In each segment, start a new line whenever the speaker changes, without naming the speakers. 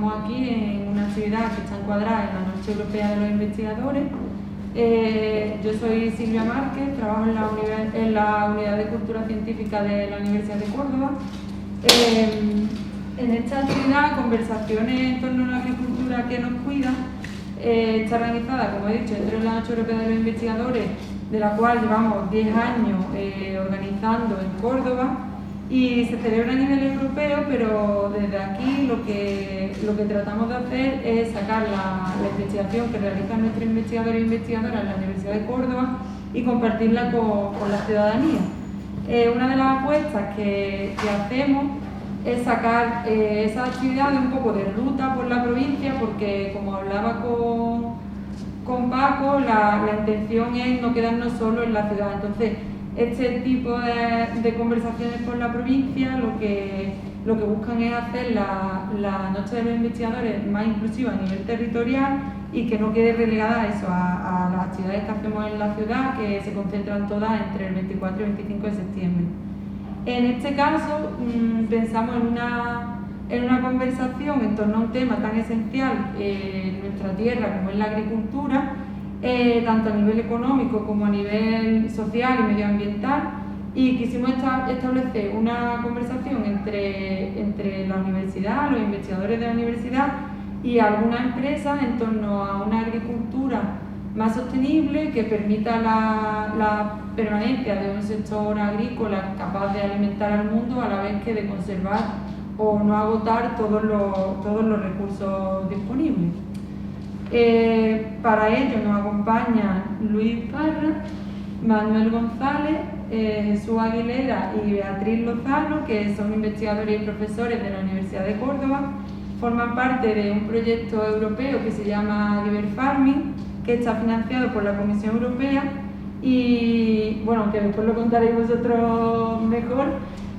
estamos aquí en una actividad que está encuadrada en la Noche Europea de los Investigadores. Yo soy Silvia Márquez, trabajo en la Unidad de Cultura Científica de la Universidad de Córdoba. En esta actividad, conversaciones en torno a la agricultura que nos cuida, está organizada, como he dicho, dentro de la Noche Europea de los Investigadores, de la cual llevamos 10 años organizando en Córdoba, y se celebra a nivel europeo, pero desde aquí lo que tratamos de hacer es sacar la investigación que realizan nuestros investigadores e investigadoras en la Universidad de Córdoba y compartirla con la ciudadanía. Una de las apuestas que hacemos es sacar esas actividades un poco de ruta por la provincia, porque como hablaba con Paco, la intención es no quedarnos solo en la ciudad. Entonces, este tipo de conversaciones por la provincia lo que buscan es hacer la Noche de los Investigadores más inclusiva a nivel territorial y que no quede relegada a eso, a las actividades que hacemos en la ciudad, que se concentran todas entre el 24 y el 25 de septiembre. En este caso, pensamos en una conversación en torno a un tema tan esencial en nuestra tierra como es la agricultura, tanto a nivel económico como a nivel social y medioambiental, y quisimos establecer una conversación entre la universidad, los investigadores de la universidad y algunas empresas en torno a una agricultura más sostenible que permita la permanencia de un sector agrícola capaz de alimentar al mundo a la vez que de conservar o no agotar todos los recursos disponibles. Para ello nos acompañan Luis Parra, Manuel González, Jesús Aguilera y Beatriz Lozano, que son investigadores y profesores de la Universidad de Córdoba. Forman parte de un proyecto europeo que se llama River Farming, que está financiado por la Comisión Europea y, bueno, que después lo contaréis vosotros mejor,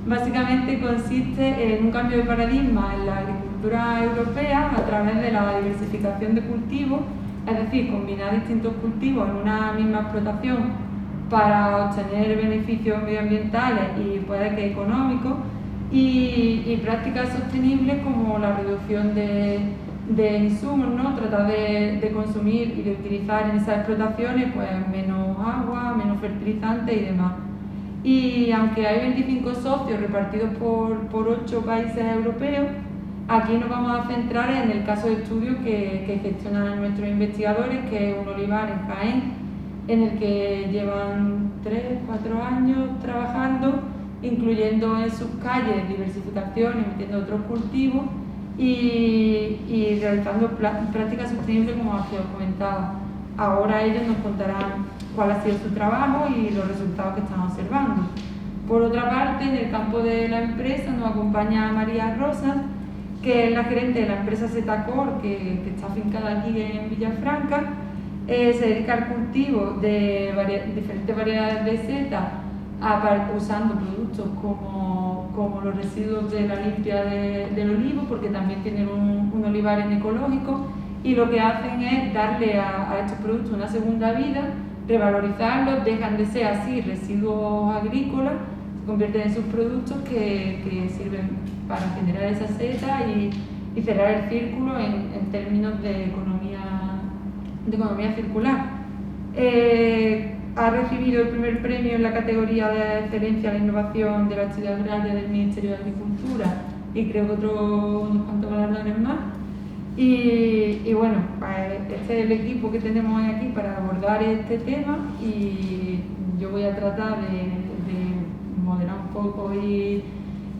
básicamente consiste en un cambio de paradigma en la agricultura europea a través de la diversificación de cultivos, es decir, combinar distintos cultivos en una misma explotación para obtener beneficios medioambientales y puede que económicos, y prácticas sostenibles como la reducción de insumos, ¿no? Tratar de consumir y de utilizar en esas explotaciones pues menos agua, menos fertilizantes y demás. Y aunque hay 25 socios repartidos por 8 países europeos, aquí nos vamos a centrar en el caso de estudio que gestionan nuestros investigadores, que es un olivar en Jaén, en el que llevan 3-4 años trabajando, incluyendo en sus calles diversificación y metiendo otros cultivos y realizando prácticas sostenibles, como os comentaba. Ahora ellos nos contarán cuál ha sido su trabajo y los resultados que están observando. Por otra parte, en el campo de la empresa nos acompaña María Rosas, que es la gerente de la empresa Zetacor, que está afincada aquí en Villafranca. Se dedica al cultivo de diferentes variedades de seta, usando productos como los residuos de la limpia del olivo, porque también tienen un olivar en ecológico, y lo que hacen es darle a estos productos una segunda vida, revalorizarlos, dejan de ser así residuos agrícolas, se convierten en sus productos que sirven para generar esa seta y cerrar el círculo en términos de economía circular. Ha recibido el primer premio en la categoría de excelencia a la innovación de la actividad agraria del Ministerio de Agricultura y creo que unos cuantos galardones más. Y bueno, este es el equipo que tenemos aquí para abordar este tema, y yo voy a tratar de moderar un poco y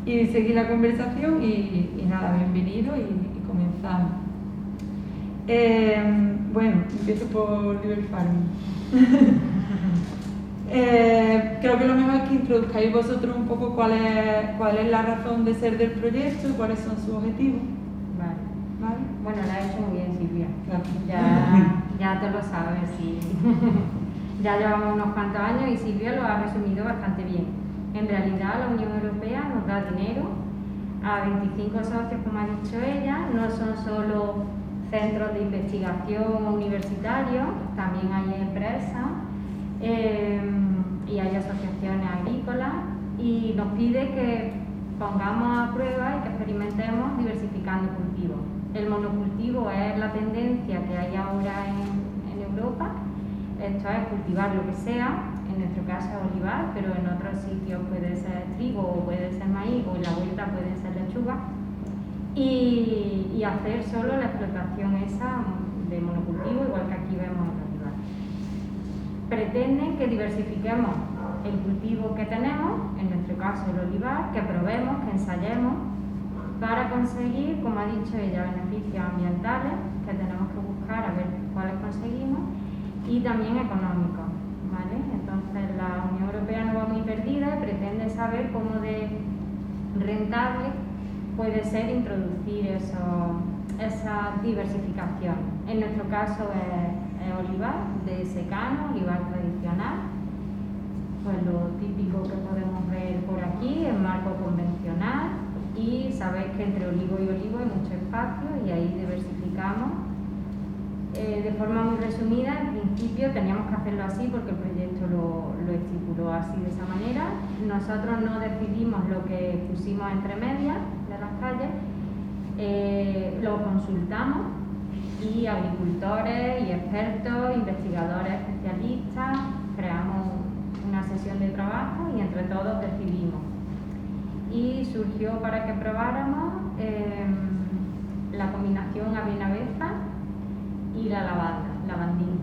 seguir la conversación y nada, bienvenido y comenzamos. Bueno, empiezo por River Farming. Creo que lo mejor es que introduzcáis vosotros un poco cuál es la razón de ser del proyecto y cuáles son sus objetivos.
Vale. Bueno, la he hecho muy bien, Silvia.
Claro.
Ya te lo sabes, sí. Ya llevamos unos cuantos años y Silvia lo ha resumido bastante bien. En realidad, la Unión Europea nos da dinero a 25 socios, como ha dicho ella. No son solo centros de investigación universitarios, también hay empresas y hay asociaciones agrícolas, y nos pide que pongamos a prueba y que experimentemos diversificando cultivos. El monocultivo es la tendencia que hay ahora en Europa. Esto es cultivar lo que sea, en nuestro caso es olivar, pero en otros sitios puede ser trigo o puede ser maíz, o en la huerta puede ser lechuga, y hacer solo la explotación esa de monocultivo, igual que aquí vemos en olivar. Pretenden que diversifiquemos el cultivo que tenemos, en nuestro caso el olivar, que probemos, que ensayemos, para conseguir, como ha dicho ella, beneficios ambientales, que tenemos que buscar a ver cuáles conseguimos, y también económicos, ¿vale? Entonces la Unión Europea no va muy perdida y pretende saber cómo de rentable puede ser introducir esa diversificación. En nuestro caso es olivar de secano, olivar tradicional, pues lo típico que podemos ver por aquí, el marco convencional, y sabéis que entre olivo y olivo hay mucho espacio y ahí diversificamos. De forma muy resumida, en principio teníamos que hacerlo así porque el proyecto lo estipuló así, de esa manera. Nosotros no decidimos lo que pusimos entre medias de las calles, lo consultamos, y agricultores y expertos, investigadores especialistas, creamos una sesión de trabajo y entre todos decidimos. Y surgió para que probáramos la combinación avena-beza y la lavandín.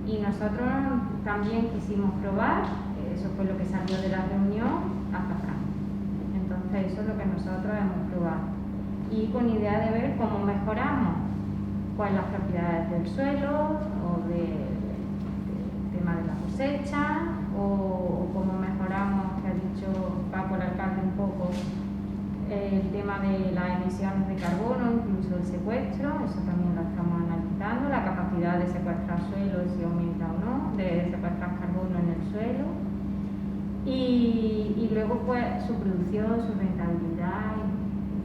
Y nosotros también quisimos probar, eso fue lo que salió de la reunión, azafrán. Entonces eso es lo que nosotros hemos probado. Y con idea de ver cómo mejoramos pues las propiedades del suelo, o del tema de la cosecha, o cómo mejoramos, que ha dicho Paco el alcalde un poco, el tema de las emisiones de carbono, incluso el secuestro, eso también lo estamos analizando, la capacidad de secuestrar suelo, si aumenta o no, de secuestrar carbono en el suelo, y luego pues su producción, su rentabilidad y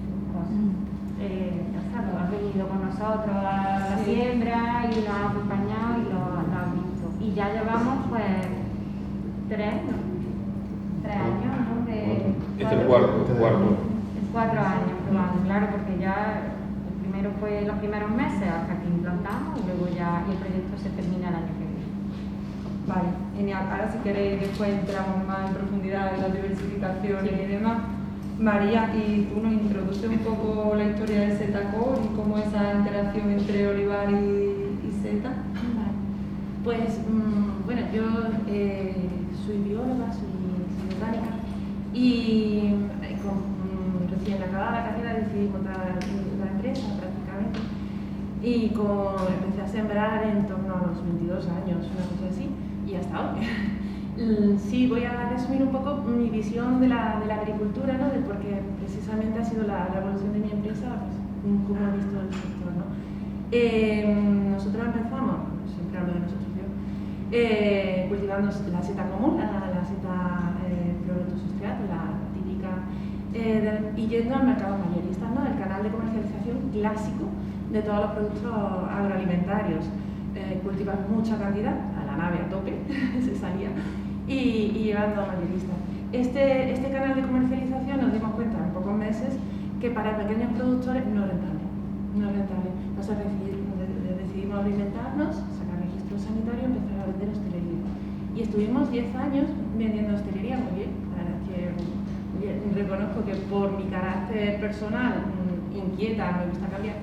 sus cosas. Han venido con nosotros a la siembra y lo han acompañado y lo han visto. Y ya llevamos pues 3 años, ¿no?
Este es el cuarto.
4 años probando, claro, porque ya el primero fue los primeros meses hasta que implantamos, y luego ya el proyecto se termina el año que viene.
Vale, genial. Ahora si queréis después entramos más en profundidad en la diversificación y demás. María, y tú nos introduces un poco la historia del Zetacor y cómo esa interacción entre olivar y seta.
Vale. Pues bueno, yo soy bióloga, soy botánica, y recién acabada la carrera decidí montar la empresa prácticamente, y empecé a sembrar en torno a los 22 años, una cosa así, y hasta hoy. Sí, voy a resumir un poco mi visión de la agricultura, ¿no? De por qué precisamente ha sido la evolución de mi empresa, pues, cómo he visto el sector, ¿no? Nosotros empezamos, siempre hablo de nosotros yo, cultivando la seta común, la seta Pleurotus striatum, la típica, y yendo al mercado mayorista, ¿no? El canal de comercialización clásico de todos los productos agroalimentarios. Cultivar mucha cantidad, a la nave a tope, se salía, y llevando a mayoristas. Este canal de comercialización nos dimos cuenta en pocos meses que para pequeños productores no es rentable. Entonces decidimos reinventarnos, sacar registro sanitario y empezar a vender hostelería. Y estuvimos 10 años vendiendo hostelería, muy bien. La verdad es que reconozco que por mi carácter personal, inquieta, me gusta cambiar.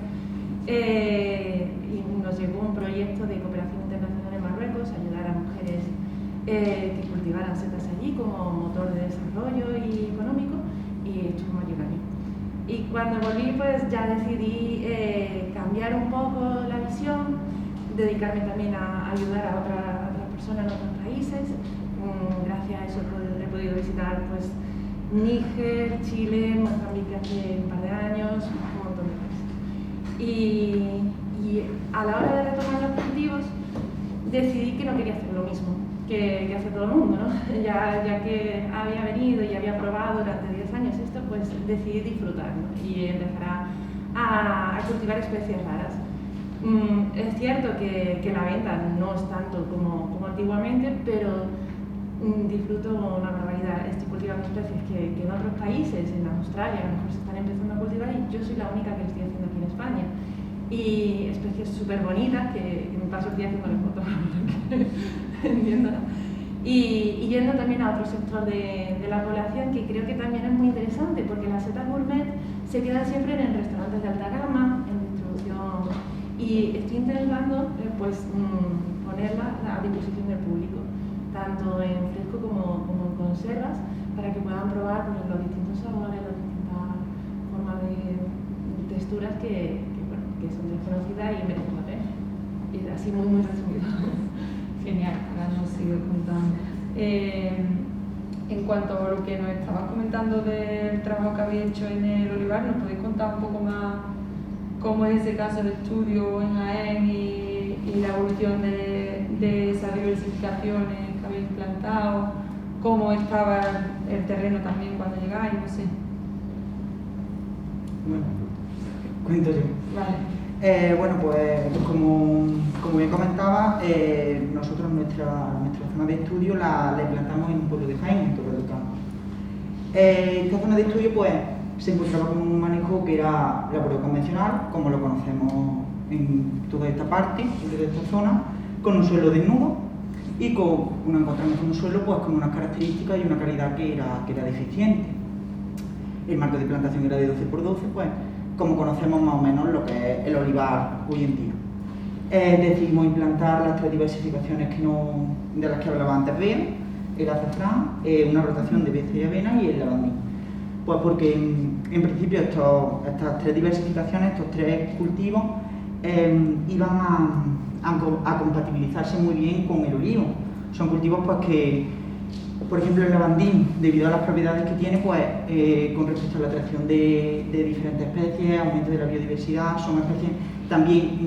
Y nos llegó un proyecto de cooperación internacional en Marruecos, ayudar a mujeres que cultivaran setas allí como motor de desarrollo y económico, y estuvimos allí un año. Y cuando volví, pues ya decidí cambiar un poco la visión, dedicarme también a ayudar a otras personas en otros países. Gracias a eso he podido visitar pues Níger, Chile, Mozambique hace un par de años, un montón de países. Y a la hora de retomar los cultivos decidí que no quería hacer lo mismo que hace todo el mundo, ¿no? Ya que había venido y había probado durante 10 años esto, pues decidí disfrutar, ¿no? Y empezar a cultivar especies raras. Es cierto que la venta no es tanto como antiguamente, pero disfruto una barbaridad. Estoy cultivando especies que en otros países, en Australia, a lo mejor se están empezando a cultivar y yo soy la única que lo estoy haciendo aquí en España. Y especies súper bonitas que me paso el día haciendo las fotos vendiéndolas. Y yendo también a otro sector de la población que creo que también es muy interesante, porque las setas gourmet se quedan siempre en restaurantes de alta gama, en distribución, y estoy intentando ponerlas a disposición del público, tanto en fresco como en conservas, para que puedan probar los distintos sabores, las distintas formas de texturas que son desconocidas y merecen la pena. Y así muy resumido.
Genial, ahora nos sigue contando. En cuanto a lo que nos estabas comentando del trabajo que habéis hecho en el olivar, ¿nos podéis contar un poco más cómo es ese caso de estudio en Jaén y la evolución de esas diversificaciones que habéis implantado? ¿Cómo estaba el terreno también cuando llegáis? No sé.
Bueno, cuento yo.
Vale.
Bueno, pues como bien comentaba, nosotros nuestra zona de estudio la implantamos en un pueblo de Jaén, en Torre del Campo. Esta zona de estudio pues se encontraba con un manejo que era laboreo convencional, como lo conocemos en toda esta parte, de esta zona, con un suelo desnudo y nos encontramos con un suelo pues con unas características y una calidad que era deficiente. El marco de plantación era de 12 por 12, pues como conocemos más o menos lo que es el olivar hoy en día. Decidimos implantar las 3 diversificaciones de las que hablaba antes, el azafrán, una rotación de beza y avena y el lavandín. Pues porque en principio estas 3 diversificaciones, estos 3 cultivos, iban a compatibilizarse muy bien con el olivo. Son cultivos pues que, por ejemplo, el lavandín, debido a las propiedades que tiene, pues con respecto a la atracción de diferentes especies, aumento de la biodiversidad, son especies también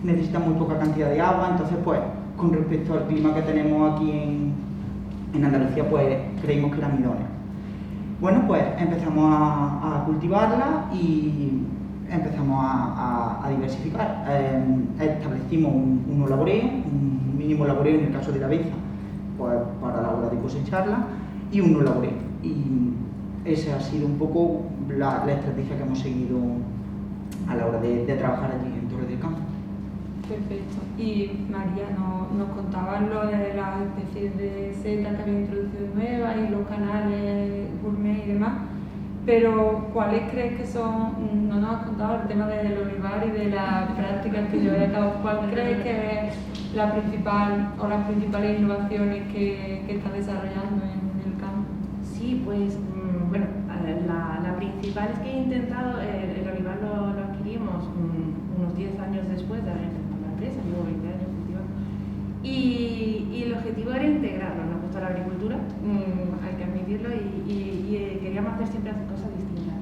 necesitan muy poca cantidad de agua, entonces pues con respecto al clima que tenemos aquí en Andalucía, pues creímos que eran idóneas. Bueno, pues empezamos a cultivarla y empezamos a diversificar. Establecimos un laboreo, un mínimo laboreo en el caso de la beza, pues para la hora de cosecharla, y un no laboreo. Y esa ha sido un poco la estrategia que hemos seguido a la hora de trabajar allí en Torre del Campo.
Perfecto. Y María, nos contaban lo de las especies de setas que había introducido nuevas y los canales gourmet y demás, pero ¿cuáles crees que son? No nos has contado el tema del olivar y de las prácticas que lleváis a cabo. ¿Cuál crees que es la principal o las principales innovaciones que está desarrollando en el campo?
Sí, pues bueno, la principal es que he intentado, el olivar lo adquirimos unos 10 años después de haber empezado la empresa, llevo 20 años cultivando, y el objetivo era integrarlo. Nos gusta la agricultura, hay que admitirlo, y queríamos hacer siempre cosas distintas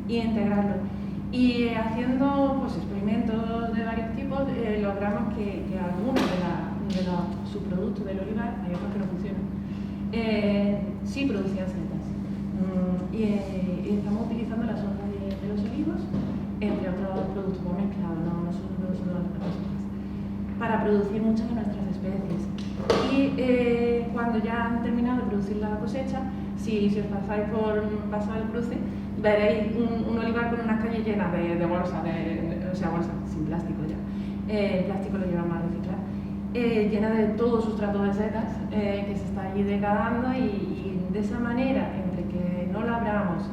y integrarlo. Y haciendo pues, experimentos de varios tipos, logramos que algunos de los subproductos del olivar, hay otros que no funcionan, sí producían setas. Y estamos utilizando las hojas de los olivos, entre otros productos mezclados, no solo las hojas, para producir muchas de nuestras especies. Y cuando ya han terminado de producir la cosecha, si os pasáis por Paso del Cruce, veréis un olivar con unas calles llenas de bolsas, o sea, bolsas sin plástico ya. El plástico lo llevamos a reciclar. Llena de todo sustrato de setas que se está allí degradando, y de esa manera, entre que no labramos,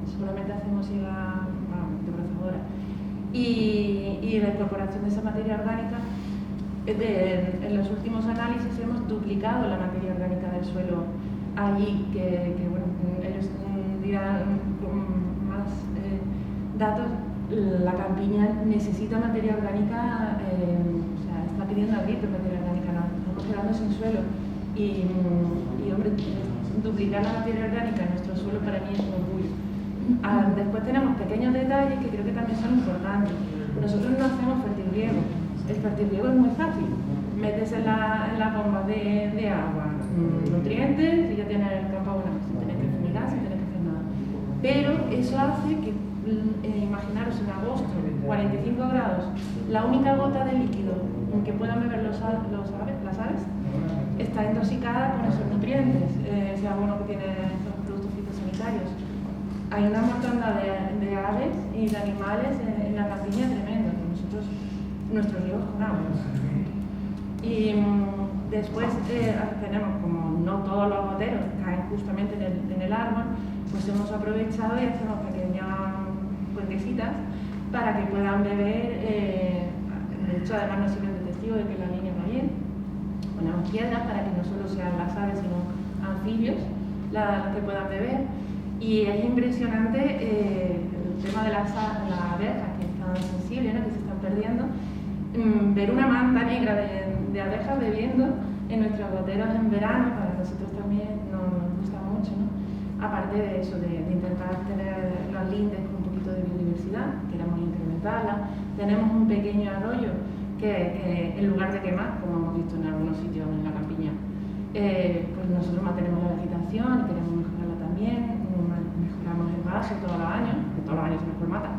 solamente hacemos siega de procesadora, y la incorporación de esa materia orgánica, en los últimos análisis hemos duplicado la materia orgánica del suelo allí, que bueno, ellos dirán con más datos. La campiña necesita materia orgánica, o sea, está pidiendo a gritos materia orgánica, no estamos quedando sin suelo, y hombre, duplicar la materia orgánica en nuestro suelo para mí es un orgullo. Después tenemos pequeños detalles que creo que también son importantes. Nosotros no hacemos fertirriego. El fertirriego es muy fácil. Metes en la bomba de agua nutrientes y ya tienes el campo abonado, sin tener que fumigar, sin tener que hacer nada. Pero eso hace que imaginaros en agosto, 45 grados, la única gota de líquido que puedan beber las aves está intoxicada con esos nutrientes, ese abono que tienen los productos fitosanitarios. Hay una mortandad de aves y de animales en la campiña tremendo, que nosotros, nuestro río es con agua. Y después tenemos, como no todos los goteros caen justamente en el árbol, pues hemos aprovechado y hacemos pequeñas puentecitas para que puedan beber. De hecho, además nos sirven de testigo de que la línea va bien. Ponemos piedras para que no solo sean las aves, sino anfibios las que puedan beber. Y es impresionante el tema de las abejas, que están sensibles, ¿no? Que se están perdiendo. Ver una manta negra de abejas bebiendo en nuestros goteros en verano, para nosotros también nos gusta mucho, ¿no? Aparte de eso, de intentar tener los lindes con un poquito de biodiversidad, queremos incrementarla. Tenemos un pequeño arroyo que en lugar de quemar, como hemos visto en algunos sitios en la campiña, pues nosotros mantenemos la vegetación y queremos mejorarla también. Mejoramos el vaso todos los años, que todos los años se nos mata.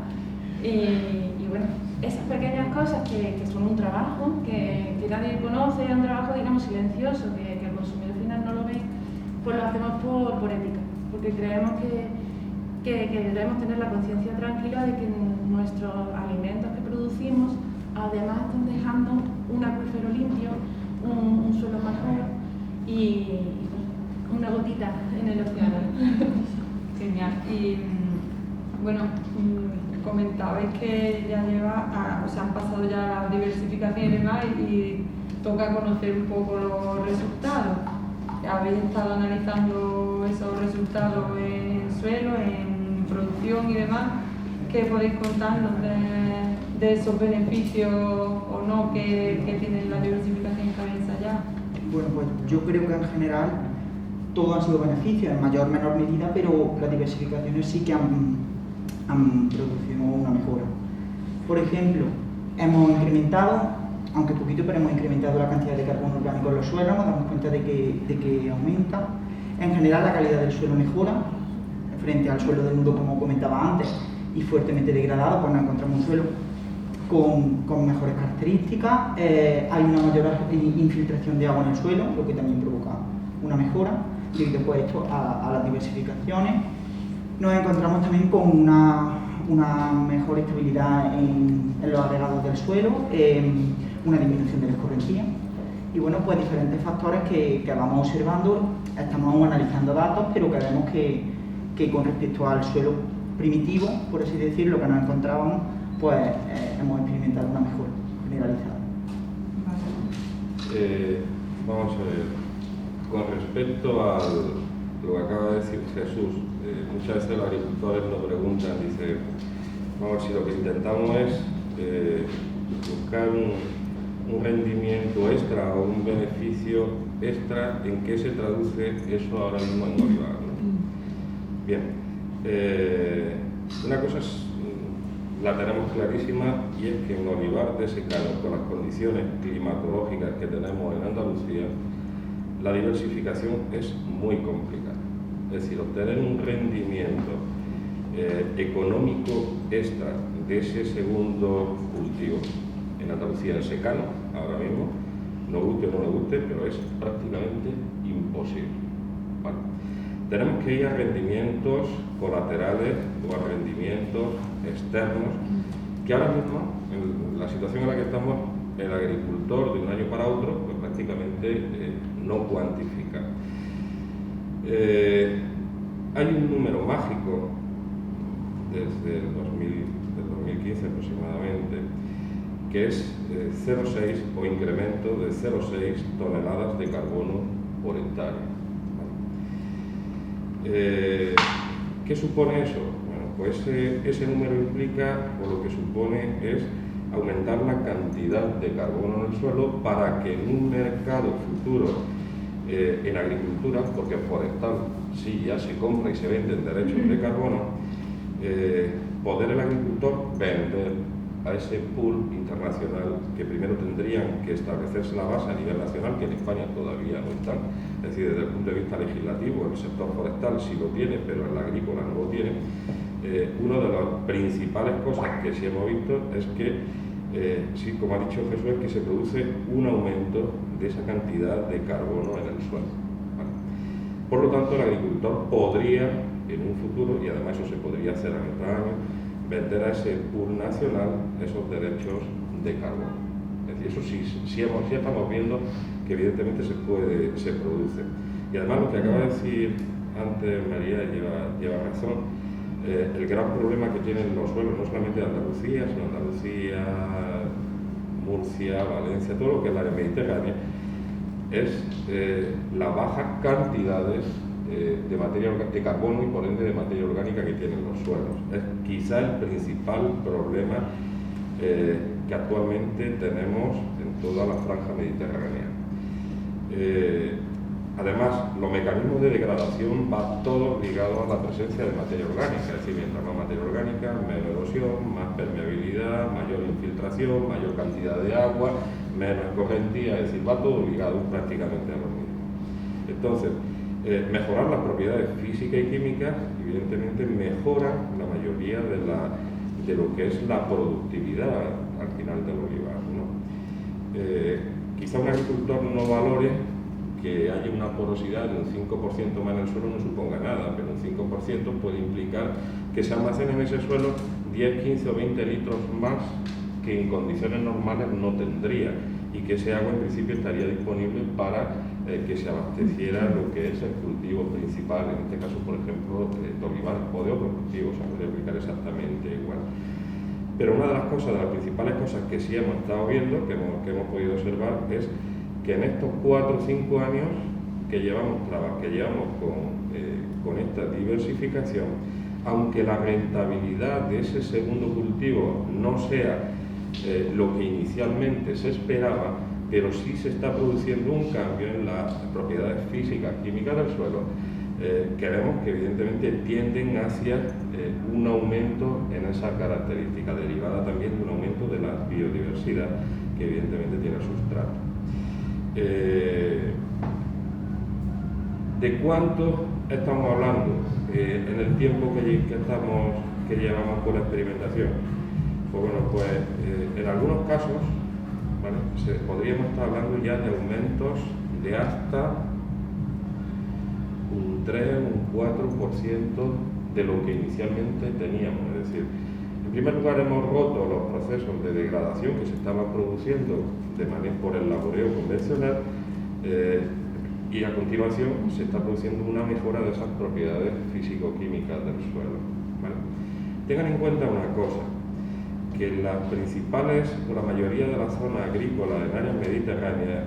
Y bueno, esas pequeñas cosas que son un trabajo, que nadie conoce, es un trabajo, digamos, silencioso, que el consumidor final no lo ve, pues lo hacemos por ética, porque creemos que debemos tener la conciencia tranquila de que nuestros alimentos que producimos, además están dejando un acuífero limpio, un suelo mejor y una gotita en el océano.
Genial. Y bueno, comentabais que ya han pasado ya la diversificación y demás, y toca conocer un poco los resultados. ¿Habéis estado analizando esos resultados en suelo, en producción y demás? ¿Qué podéis contarnos de esos beneficios o no que tiene la diversificación que habéis ensayado?
Bueno, pues yo creo que en general todo han sido beneficios, en mayor o menor medida, pero las diversificaciones sí que han producido una mejora. Por ejemplo, hemos incrementado, aunque poquito, pero hemos incrementado la cantidad de carbono orgánico en los suelos, nos damos cuenta de que aumenta. En general la calidad del suelo mejora, frente al suelo de nudo, como comentaba antes, y fuertemente degradado, pues nos encontramos un suelo con mejores características. Hay una mayor infiltración de agua en el suelo, lo que también provoca una mejora. Y después esto a las diversificaciones, nos encontramos también con una mejor estabilidad en los agregados del suelo, una disminución de la escorrentía y bueno, pues diferentes factores que vamos observando. Estamos aún analizando datos, pero que vemos que con respecto al suelo primitivo, por así decirlo, que nos encontrábamos, pues hemos experimentado una mejora generalizada.
Vamos a ver. Con respecto a lo que acaba de decir Jesús, muchas veces los agricultores nos preguntan, dice, vamos a ver si lo que intentamos es buscar un rendimiento extra o un beneficio extra. ¿En qué se traduce eso ahora mismo en olivar, ¿no? Bien, una cosa la tenemos clarísima, y es que en olivar de secano, con las condiciones climatológicas que tenemos en Andalucía, la diversificación es muy complicada. Es decir, obtener un rendimiento económico extra de ese segundo cultivo en Andalucía, en secano, ahora mismo, nos guste o no nos guste, pero es prácticamente imposible. ¿Vale? Tenemos que ir a rendimientos colaterales o a rendimientos externos, que ahora mismo, en la situación en la que estamos, el agricultor de un año para otro, pues prácticamente no cuantifica. Hay un número mágico desde el 2015 aproximadamente, que es 0,6 o incremento de 0,6 toneladas de carbono por hectárea. ¿Qué supone eso? Bueno, pues ese número implica, o lo que supone es aumentar la cantidad de carbono en el suelo para que en un mercado futuro en agricultura, porque forestal sí ya se compra y se venden derechos de carbono, poder el agricultor vender a ese pool internacional, que primero tendrían que establecerse la base a nivel nacional, que en España todavía no están. Es decir, desde el punto de vista legislativo, el sector forestal sí lo tiene, pero el agrícola no lo tiene. una de las principales cosas que sí hemos visto es que, sí, como ha dicho Jesús, es que se produce un aumento de esa cantidad de carbono en el suelo, ¿vale? Por lo tanto, el agricultor podría, en un futuro, y además eso se podría hacer año tras año, vender a ese pool nacional esos derechos de carbono. Es decir, eso sí estamos viendo que evidentemente se produce. Y además lo que acaba de decir antes María lleva razón. El gran problema que tienen los suelos, no solamente de Andalucía, sino Andalucía, Murcia, Valencia, todo lo que es la área mediterránea, es las bajas cantidades de materia de carbono y por ende de materia orgánica que tienen los suelos. Es quizá el principal problema que actualmente tenemos en toda la franja mediterránea. Además, los mecanismos de degradación van todos ligados a la presencia de materia orgánica, es decir, mientras más materia orgánica, menos erosión, más permeabilidad, mayor infiltración, mayor cantidad de agua, menos escorrentía, es decir, va todo ligado prácticamente a lo mismo. Entonces, mejorar las propiedades físicas y químicas, evidentemente, mejoran la mayoría de lo que es la productividad al final del olivar, ¿no? Quizá un agricultor no valore que haya una porosidad de un 5% más en el suelo no suponga nada, pero un 5% puede implicar que se almacenen en ese suelo 10, 15 o 20 litros más que en condiciones normales no tendría, y que ese agua en principio estaría disponible para que se abasteciera lo que es el cultivo principal, en este caso, por ejemplo, de olivar o de otros cultivos, se podría aplicar exactamente igual. Pero una de las principales cosas que sí hemos estado viendo, que hemos podido observar, es que en estos 4 o 5 años que llevamos con esta diversificación, aunque la rentabilidad de ese segundo cultivo no sea lo que inicialmente se esperaba, pero sí se está produciendo un cambio en las propiedades físicas, químicas del suelo, que vemos que evidentemente tienden hacia un aumento en esa característica, derivada también de un aumento de la biodiversidad que evidentemente tiene el sustrato. ¿De cuánto estamos hablando en el tiempo que llevamos con la experimentación? Pues bueno, en algunos casos, ¿vale?, podríamos estar hablando ya de aumentos de hasta un 3, un 4% de lo que inicialmente teníamos. Es decir, en primer lugar hemos roto los procesos de degradación que se estaban produciendo de manera por el laboreo convencional, y a continuación se está produciendo una mejora de esas propiedades físico-químicas del suelo, ¿vale? Tengan en cuenta una cosa, que las principales, o la mayoría de las zonas agrícolas en áreas mediterráneas,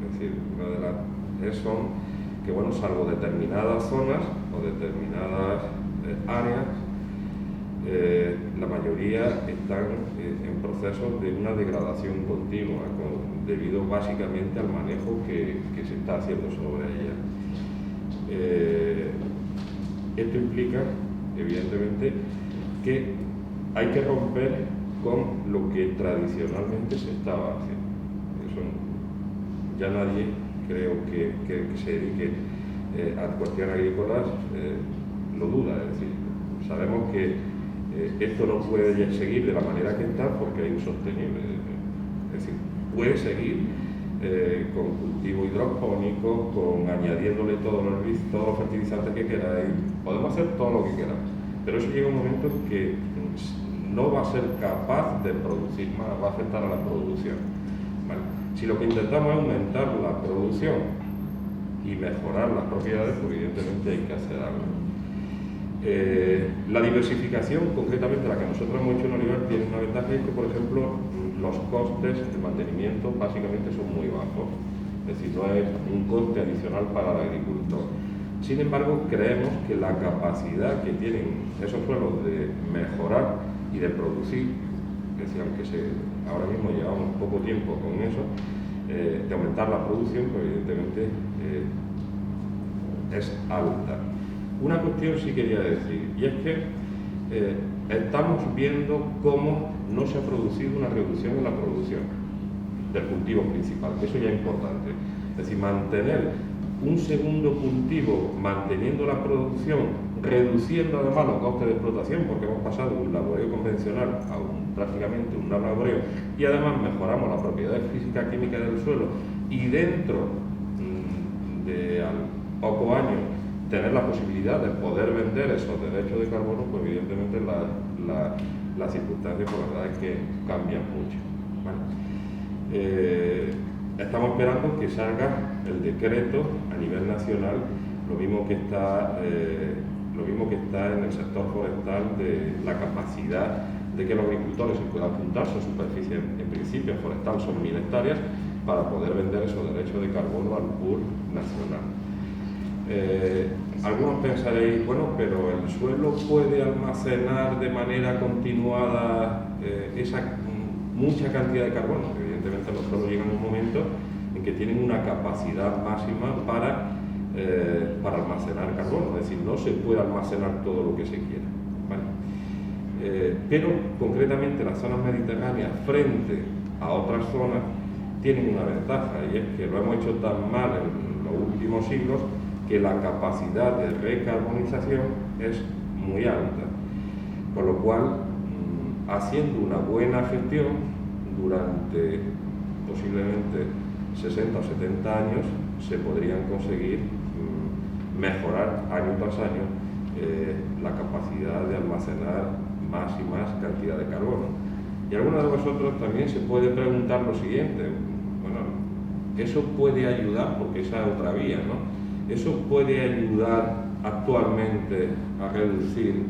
es decir, son que, bueno, salvo determinadas zonas o determinadas áreas, la mayoría están en procesos de una degradación continua, debido básicamente al manejo que se está haciendo sobre ellas. Esto implica, evidentemente, que hay que romper con lo que tradicionalmente se estaba haciendo. Eso ya nadie, creo que se dedique a cuestiones agrícolas lo duda. Es decir, sabemos que esto no puede seguir de la manera que está porque es insostenible. Es decir, puede seguir con cultivo hidropónico, con añadiéndole todos los fertilizantes que queráis, podemos hacer todo lo que queramos, pero eso llega un momento en que no va a ser capaz de producir más, va a afectar a la producción, ¿vale? Si lo que intentamos es aumentar la producción y mejorar las propiedades, pues evidentemente hay que hacer algo. La diversificación, concretamente la que nosotros hemos hecho en Olivar, tiene una ventaja, es que, por ejemplo, los costes de mantenimiento básicamente son muy bajos, es decir, no es un coste adicional para el agricultor. Sin embargo, creemos que la capacidad que tienen esos suelos de mejorar y de producir, es decir, aunque ahora mismo llevamos poco tiempo con eso, de aumentar la producción, pues evidentemente es alta. Una cuestión sí quería decir, y es que estamos viendo cómo no se ha producido una reducción en la producción del cultivo principal, que eso ya es importante. Es decir, mantener un segundo cultivo, manteniendo la producción reduciendo además los costes de explotación, porque hemos pasado de un laboreo convencional a prácticamente un laboreo, y además mejoramos las propiedades físicas químicas del suelo, y dentro de al poco años tener la posibilidad de poder vender esos derechos de carbono, pues evidentemente las circunstancias, por la verdad, es que cambian mucho, ¿vale? Estamos esperando que salga el decreto a nivel nacional, lo mismo que está en el sector forestal, de la capacidad de que los agricultores se puedan juntar. Su superficie en principio forestal son 1000 hectáreas para poder vender esos derechos de carbono al pool nacional. Algunos pensaréis, bueno, pero el suelo puede almacenar de manera continuada esa mucha cantidad de carbono. Evidentemente los suelos llegan a un momento en que tienen una capacidad máxima para almacenar carbono, es decir, no se puede almacenar todo lo que se quiera, ¿vale? Pero concretamente las zonas mediterráneas frente a otras zonas tienen una ventaja, y es que lo hemos hecho tan mal en los últimos siglos que la capacidad de recarbonización es muy alta, con lo cual haciendo una buena gestión durante posiblemente 60 o 70 años se podrían conseguir mejorar año tras año la capacidad de almacenar más y más cantidad de carbono. Y alguno de vosotros también se puede preguntar lo siguiente: bueno, ¿eso puede ayudar? Porque esa es otra vía, ¿no? ¿Eso puede ayudar actualmente a reducir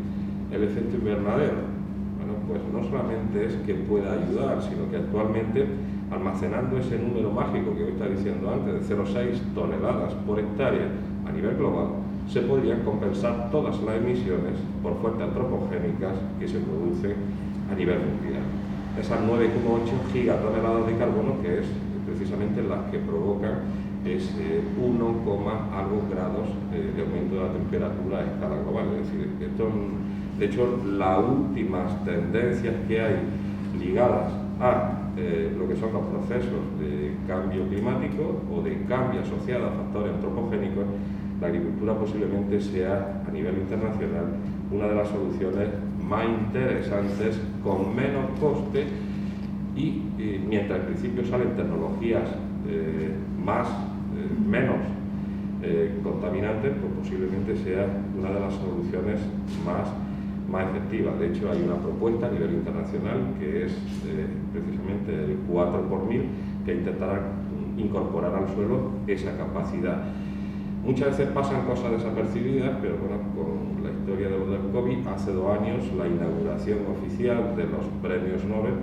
el efecto invernadero? Bueno, pues no solamente es que pueda ayudar, sino que actualmente, almacenando ese número mágico que os estaba diciendo antes, de 0,6 toneladas por hectárea a nivel global, se podrían compensar todas las emisiones por fuentes antropogénicas que se producen a nivel mundial. Esas 9,8 gigatoneladas de carbono, que es precisamente las que provocan ese 1, algo grados de aumento de la temperatura a escala global. Es decir, de hecho, las últimas tendencias que hay ligadas a lo que son los procesos de cambio climático o de cambio asociado a factores antropogénicos, la agricultura posiblemente sea, a nivel internacional, una de las soluciones más interesantes, con menos coste, y mientras al principio salen tecnologías menos contaminantes, pues posiblemente sea una de las soluciones más efectivas. De hecho, hay una propuesta a nivel internacional que es precisamente el 4 por 1000, que intentará incorporar al suelo esa capacidad. Muchas veces pasan cosas desapercibidas, pero bueno, con la historia del COVID, hace 2 años, la inauguración oficial de los premios Nobel,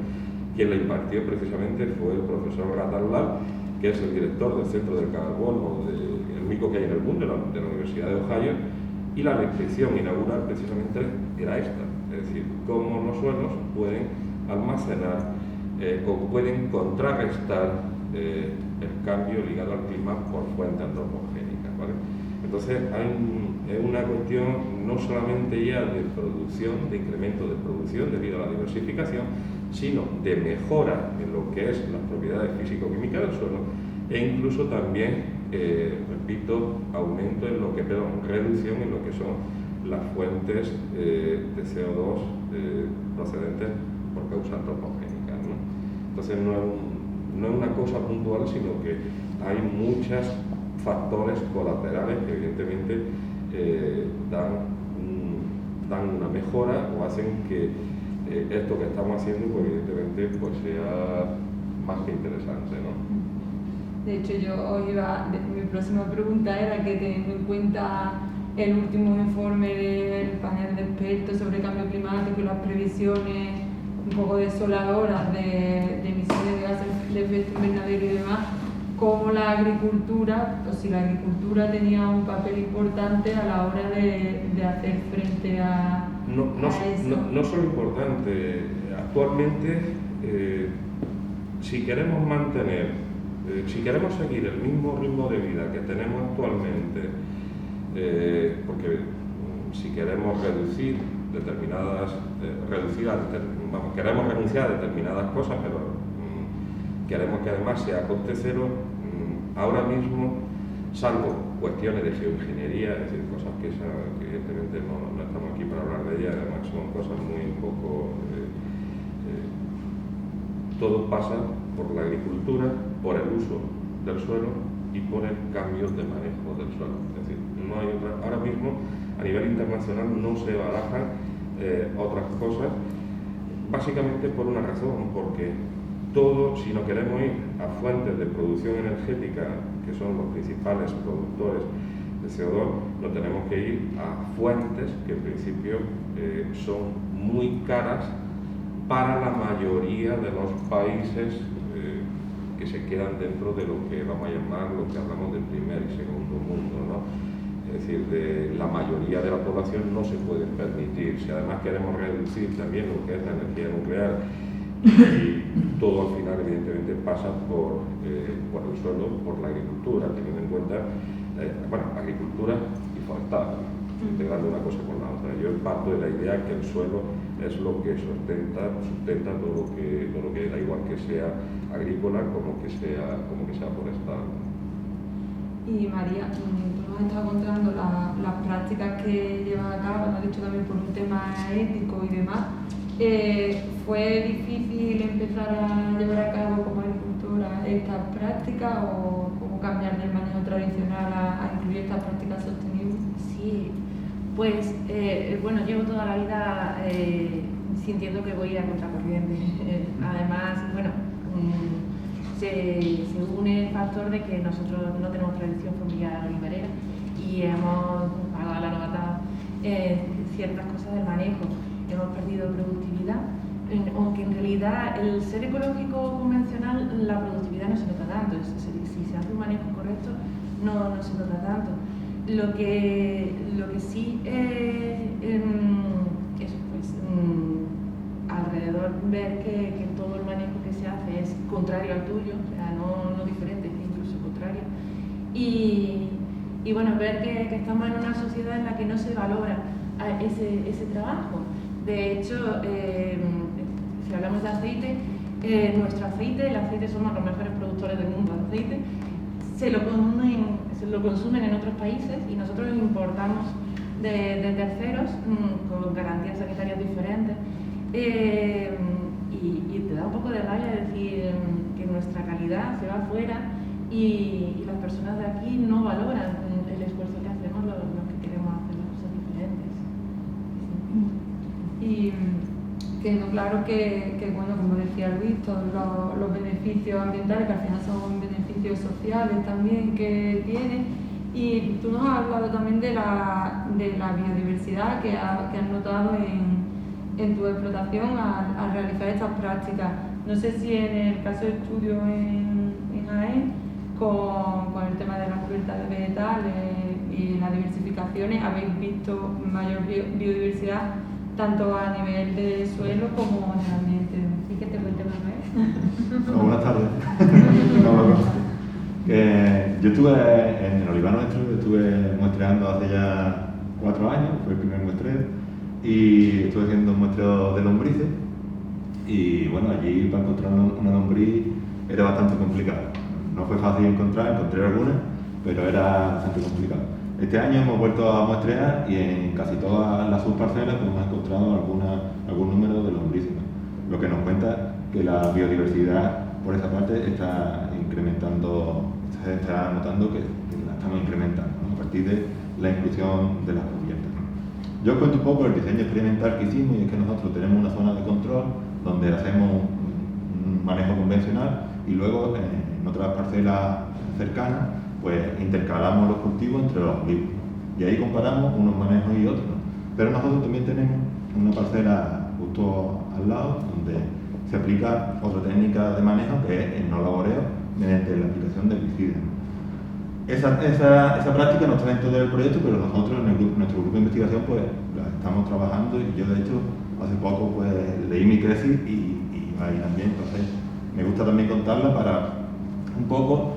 quien la impartió precisamente fue el profesor Gattallal, que es el director del Centro del Carbono, el único que hay en el mundo, de la Universidad de Ohio, y la reflexión inaugural precisamente era esta, es decir, cómo los suelos pueden almacenar o pueden contrarrestar el cambio ligado al clima por fuentes antropogénicas, ¿vale? Entonces es una cuestión no solamente ya de producción, de incremento de producción debido a la diversificación, sino de mejora en lo que es las propiedades físico-químicas del suelo, e incluso también, repito, aumento en lo que, reducción en lo que son las fuentes de CO2 procedentes por causas antropogénicas, ¿no? Entonces no es una cosa puntual, sino que hay muchos factores colaterales que evidentemente dan una mejora o hacen que esto que estamos haciendo, pues evidentemente, pues sea más que interesante, ¿no?
De hecho, mi próxima pregunta era que, teniendo en cuenta el último informe del panel de expertos sobre cambio climático y las previsiones un poco desoladoras de emisiones de gases de efecto invernadero y demás, cómo la agricultura, o si la agricultura tenía un papel importante a la hora de hacer frente a eso.
No solo importante. Actualmente, si queremos si queremos seguir el mismo ritmo de vida que tenemos actualmente, porque si queremos queremos renunciar a determinadas cosas, pero queremos que además sea coste cero, ahora mismo salvo cuestiones de geoingeniería, es decir, cosas que evidentemente no estamos aquí para hablar de ellas, además son cosas muy poco... todo pasa por la agricultura, por el uso del suelo y por el cambio de manejo del suelo. Es decir, no hay otra... Ahora mismo, a nivel internacional, no se barajan otras cosas, básicamente por una razón, porque todo, si no queremos ir a fuentes de producción energética, que son los principales productores de CO2, no tenemos que ir a fuentes que en principio son muy caras para la mayoría de los países que se quedan dentro de lo que vamos a llamar, lo que hablamos del primer y segundo mundo, ¿no? Es decir, de la mayoría de la población no se puede permitir. Si además queremos reducir también lo que es la energía nuclear, y todo al final evidentemente pasa por el suelo, por la agricultura, teniendo en cuenta, agricultura y forestal, integrando una cosa con la otra. Yo parto de la idea que el suelo es lo que sustenta todo lo que da igual que sea agrícola como que sea forestal.
Y María, tú nos has estado contando las prácticas que llevas a cabo, nos has dicho también por un tema ético y demás. ¿Fue difícil empezar a llevar a cabo como agricultora estas prácticas o cómo cambiar del manejo tradicional a incluir estas prácticas sostenibles?
Sí, pues llevo toda la vida sintiendo que voy a contracorriente. Además, se une el factor de que nosotros no tenemos tradición familiar olivarera y hemos pagado a la novata ciertas cosas del manejo. Hemos perdido productividad, aunque en realidad el ser ecológico convencional, la productividad no se nota tanto. Si se hace un manejo correcto, no se nota tanto. Lo que sí alrededor ver que todo el manejo que se hace es contrario al tuyo, o sea, no diferente, incluso contrario. Y ver que estamos en una sociedad en la que no se valora ese trabajo. De hecho, si hablamos de aceite, nuestro aceite, el aceite somos los mejores productores del mundo de aceite, se lo consumen en otros países y nosotros lo importamos de terceros con garantías sanitarias diferentes. Y te da un poco de rabia decir que nuestra calidad se va afuera y las personas de aquí no valoran el esfuerzo que hacemos los que queremos hacer las cosas diferentes.
Y quedó claro que como decía Luis, todos los beneficios ambientales, que al final son beneficios sociales también que tiene. Y tú nos has hablado también de la biodiversidad que has notado en tu explotación al realizar estas prácticas. No sé si en el caso de estudio en Jaén, con el tema de las cubiertas vegetales y las diversificaciones, habéis visto mayor biodiversidad tanto a nivel de suelo como en el ambiente. ¿Y qué te cuente Manuel?
Buenas tardes. Yo estuve en el olivar nuestro, estuve muestreando hace ya 4 años, fue el primer muestreo, y estuve haciendo un muestreo de lombrices, y allí para encontrar una lombriz era bastante complicado. No fue fácil encontré algunas, pero era bastante complicado. Este año hemos vuelto a muestrear y en casi todas las subparcelas hemos encontrado algún número de lombrices, lo que nos cuenta que la biodiversidad por esa parte está incrementando, se está notando que la estamos incrementando, ¿no? A partir de la inclusión de las cubiertas. Yo os cuento un poco el diseño experimental que hicimos, y es que nosotros tenemos una zona de control donde hacemos un manejo convencional y luego en otras parcelas cercanas pues intercalamos los cultivos entre los olivos y ahí comparamos unos manejos y otros, ¿no? Pero nosotros también tenemos una parcela justo al lado donde se aplica otra técnica de manejo que es el no laboreo mediante la aplicación de herbicidas. Esa práctica no está dentro del proyecto, pero nosotros en nuestro grupo de investigación pues la estamos trabajando, y yo de hecho hace poco pues leí mi tesis y ahí también, entonces me gusta también contarla para un poco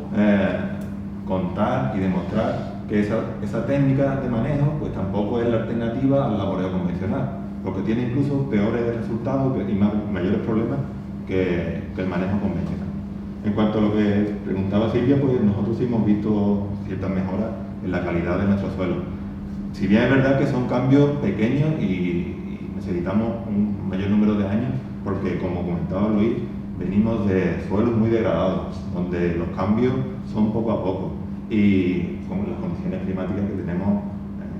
contar y demostrar que esa técnica de manejo pues tampoco es la alternativa al laboreo convencional, porque tiene incluso peores resultados y mayores problemas que el manejo convencional. En cuanto a lo que preguntaba Silvia, pues nosotros sí hemos visto ciertas mejoras en la calidad de nuestro suelo. Si bien es verdad que son cambios pequeños y necesitamos un mayor número de años, porque como comentaba Luis, venimos de suelos muy degradados, donde los cambios son poco a poco y con las condiciones climáticas que tenemos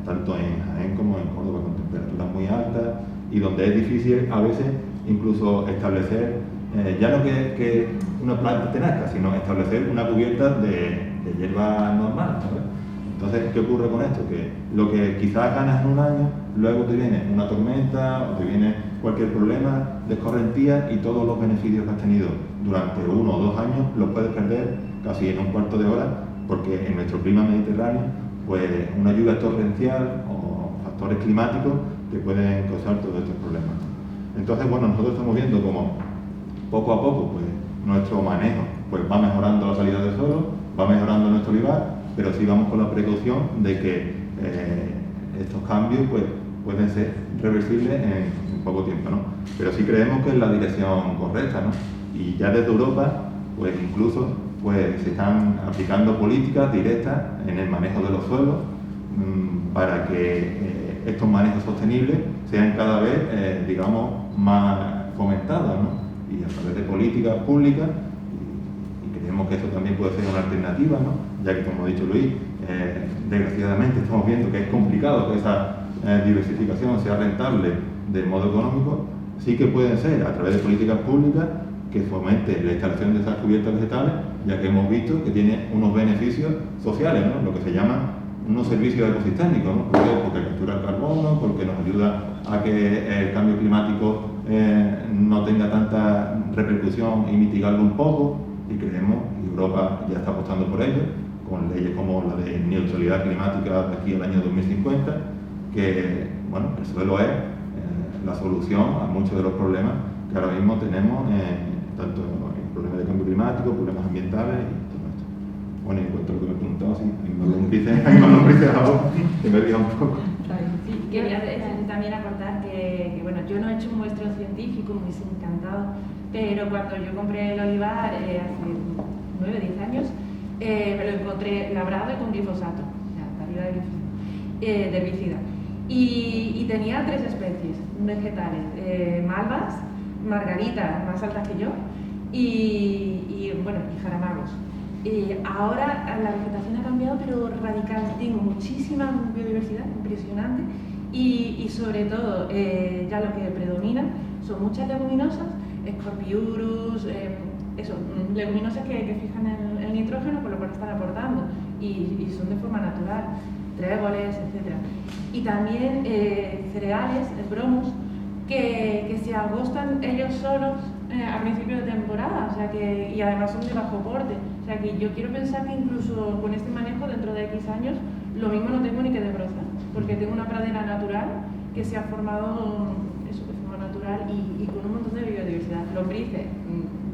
tanto en Jaén como en Córdoba, con temperaturas muy altas y donde es difícil a veces incluso establecer, ya no que una planta nazca, sino establecer una cubierta de hierba normal, ¿sabes? Entonces, ¿qué ocurre con esto? Que lo que quizás ganas en un año, luego te viene una tormenta o te viene cualquier problema de escorrentía y todos los beneficios que has tenido durante 1 o 2 años los puedes perder casi en un cuarto de hora, porque en nuestro clima mediterráneo, pues una lluvia torrencial o factores climáticos te pueden causar todos estos problemas. Entonces, bueno, nosotros estamos viendo como poco a poco pues, nuestro manejo pues, va mejorando la salida del suelo, va mejorando nuestro olivar, pero sí vamos con la precaución de que estos cambios pues, pueden ser reversibles en poco tiempo, ¿no? Pero sí creemos que es la dirección correcta, ¿no? Y ya desde Europa, pues incluso pues, se están aplicando políticas directas en el manejo de los suelos para que estos manejos sostenibles sean cada vez, digamos, más fomentados, ¿no? Y a través de políticas públicas, y creemos que eso también puede ser una alternativa, ¿no? Ya que, como ha dicho Luis, desgraciadamente estamos viendo que es complicado que esa diversificación sea rentable de modo económico. Sí que pueden ser a través de políticas públicas que fomente la instalación de esas cubiertas vegetales, ya que hemos visto que tiene unos beneficios sociales, ¿no? Lo que se llaman unos servicios ecosistémicos, ¿no? Porque captura el carbono, porque nos ayuda a que el cambio climático no tenga tanta repercusión y mitigarlo un poco, y creemos, y Europa ya está apostando por ello, con leyes como la de neutralidad climática de aquí al año 2050, que bueno, el suelo es la solución a muchos de los problemas que ahora mismo tenemos, tanto en problemas de cambio climático, problemas ambientales y todo esto. Bueno, y en cuanto a lo que me preguntaba, sí, hay más lombrices ahora, que me ría un poco.
Sí, quería también aportar que, bueno, yo no he hecho un muestreo científico, me hubiese encantado, pero cuando yo compré el olivar hace 9 o 10 años, me lo encontré labrado y con glifosato, o sea, arriba de herbicida. Y tenía 3 especies vegetales, malvas, margaritas más altas que yo y jaramagos. Ahora la vegetación ha cambiado, pero radical. Tengo muchísima biodiversidad, impresionante, y sobre todo ya lo que predomina son muchas leguminosas, Scorpiurus, leguminosas que fijan el nitrógeno, por lo cual están aportando y son de forma natural, tréboles, etc. Y también cereales, bromus, que se agostan ellos solos a principio de temporada, o sea y además son de bajo porte. O sea que yo quiero pensar que incluso con este manejo dentro de X años lo mismo no tengo ni que desbrozar, porque tengo una pradera natural que se ha formado de forma natural y con un montón de biodiversidad. Lombrices,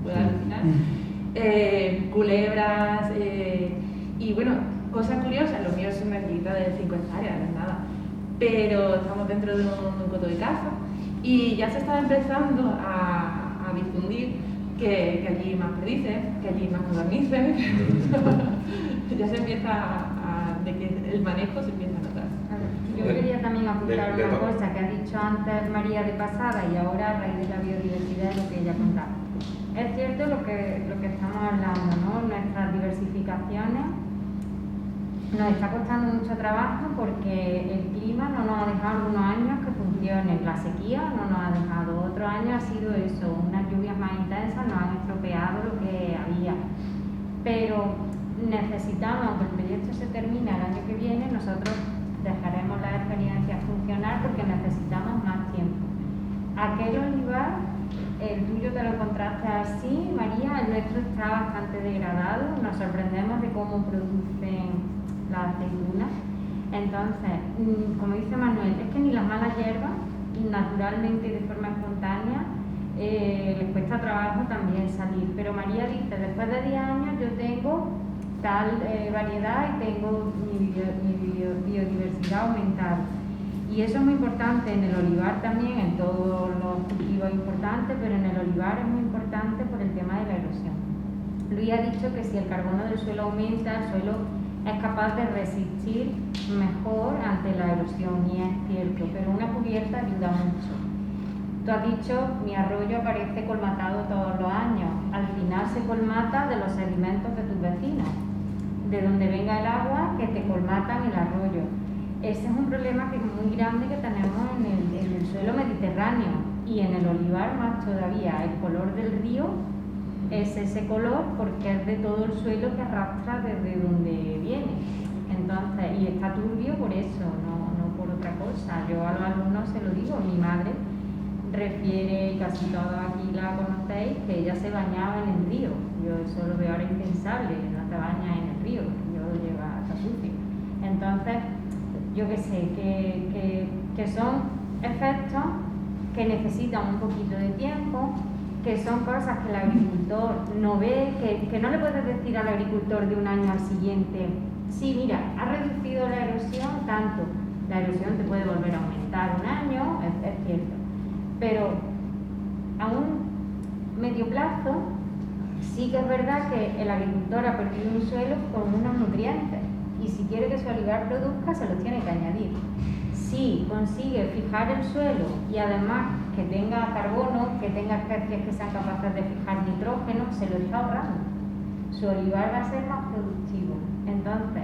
puedo alucinar, culebras y bueno, cosas curiosas. Lo mío es una grillita de 5 hectáreas, no es nada, pero estamos dentro de un coto de caza y ya se está empezando a difundir que allí hay más perdices, que allí hay más codornices. Ya se empieza de que el manejo se empieza a notar.
Yo quería también apuntar una cosa que ha dicho antes María de pasada y ahora a raíz de la biodiversidad es lo que ella contaba. Es cierto lo que estamos hablando, ¿no? Nuestras diversificaciones nos está costando mucho trabajo porque el clima no nos ha dejado unos años que funcionen, la sequía no nos ha dejado, otros años ha sido eso, unas lluvias más intensas nos han estropeado lo que había, pero necesitamos que el proyecto se termine el año que viene, nosotros dejaremos las experiencias funcionar porque necesitamos más tiempo. Aquel olivar, el tuyo te lo encontraste así, María, el nuestro está bastante degradado, nos sorprendemos de cómo producen las aceitunas. Entonces, como dice Manuel, es que ni las malas hierbas, naturalmente y de forma espontánea, les cuesta trabajo también salir. Pero María dice, después de 10 años yo tengo tal variedad y tengo mi biodiversidad aumentada. Y eso es muy importante en el olivar también, en todos los cultivos es importante, pero en el olivar es muy importante por el tema de la erosión. Luis ha dicho que si el carbono del suelo aumenta, el suelo es capaz de resistir mejor ante la erosión, y es cierto, pero una cubierta ayuda mucho. Tú has dicho, mi arroyo aparece colmatado todos los años. Al final se colmata de los sedimentos de tus vecinos, de donde venga el agua que te colmatan el arroyo. Ese es un problema que es muy grande que tenemos en el suelo mediterráneo, y en el olivar más todavía. El color del río es ese color porque es de todo el suelo que arrastra desde donde viene. Entonces, y está turbio por eso, no por otra cosa. Yo a los alumnos se lo digo, mi madre refiere, y casi todos aquí la conocéis, que ella se bañaba en el río. Yo eso lo veo ahora impensable, no te bañas en el río, yo lo lleva hasta sucio. Entonces, yo qué sé, que son efectos que necesitan un poquito de tiempo, que son cosas que el agricultor no ve, que no le puedes decir al agricultor de un año al siguiente, sí, mira, ha reducido la erosión tanto. La erosión te puede volver a aumentar un año, es cierto, pero a un medio plazo sí que es verdad que el agricultor ha perdido un suelo con unos nutrientes, y si quiere que su olivar produzca, se los tiene que añadir. Si consigue fijar el suelo y además que tenga carbono, que tenga especies que sean capaces de fijar nitrógeno, se lo está ahorrando. Su olivar va a ser más productivo. Entonces,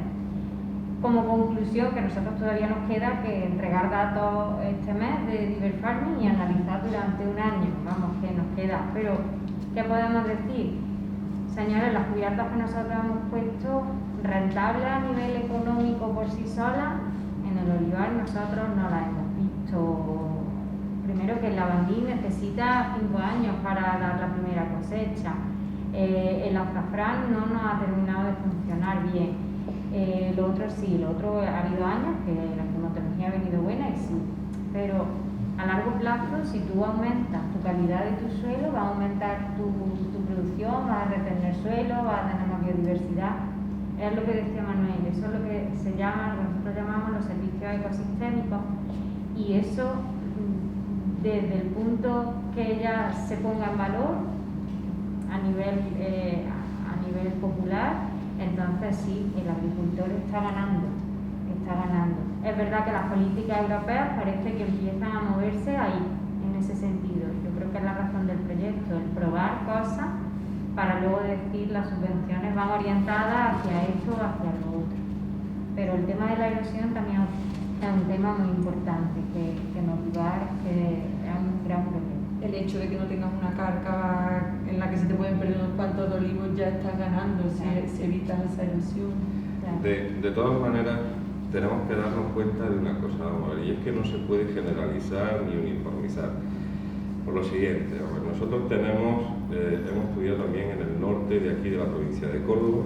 como conclusión, que a nosotros todavía nos queda que entregar datos este mes de Diver Farming y analizar durante un año, vamos, que nos queda. Pero, ¿qué podemos decir? Señores, las cubiertas que nosotros hemos puesto, rentables a nivel económico por sí solas, en el olivar nosotros no las hemos visto. Primero, que el lavandí necesita 5 años para dar la primera cosecha. El azafrán no nos ha terminado de funcionar bien. Lo otro sí, lo otro ha habido años que la climatología ha venido buena y sí, pero a largo plazo, si tú aumentas tu calidad de tu suelo, va a aumentar tu producción, vas a retener suelo, vas a tener más biodiversidad. Es lo que decía Manuel, eso es lo que se llama, lo que nosotros llamamos los servicios ecosistémicos, y eso, desde el punto que ella se ponga en valor a nivel popular, entonces sí, el agricultor está ganando. Es verdad que las políticas europeas parece que empiezan a moverse ahí, en ese sentido. Yo creo que es la razón del proyecto, el probar cosas para luego decir las subvenciones van orientadas hacia esto o hacia lo otro. Pero el tema de la erosión también es un tema muy importante, que en olivar es un gran problema.
El hecho de que no tengas una carga en la que se te pueden perder unos cuantos de olivos, ya estás ganando, se evita esa erosión.
Claro.
De todas maneras, tenemos que darnos cuenta de una cosa, y es que no se puede generalizar ni uniformizar. Por lo siguiente, nosotros hemos estudiado también en el norte de aquí de la provincia de Córdoba,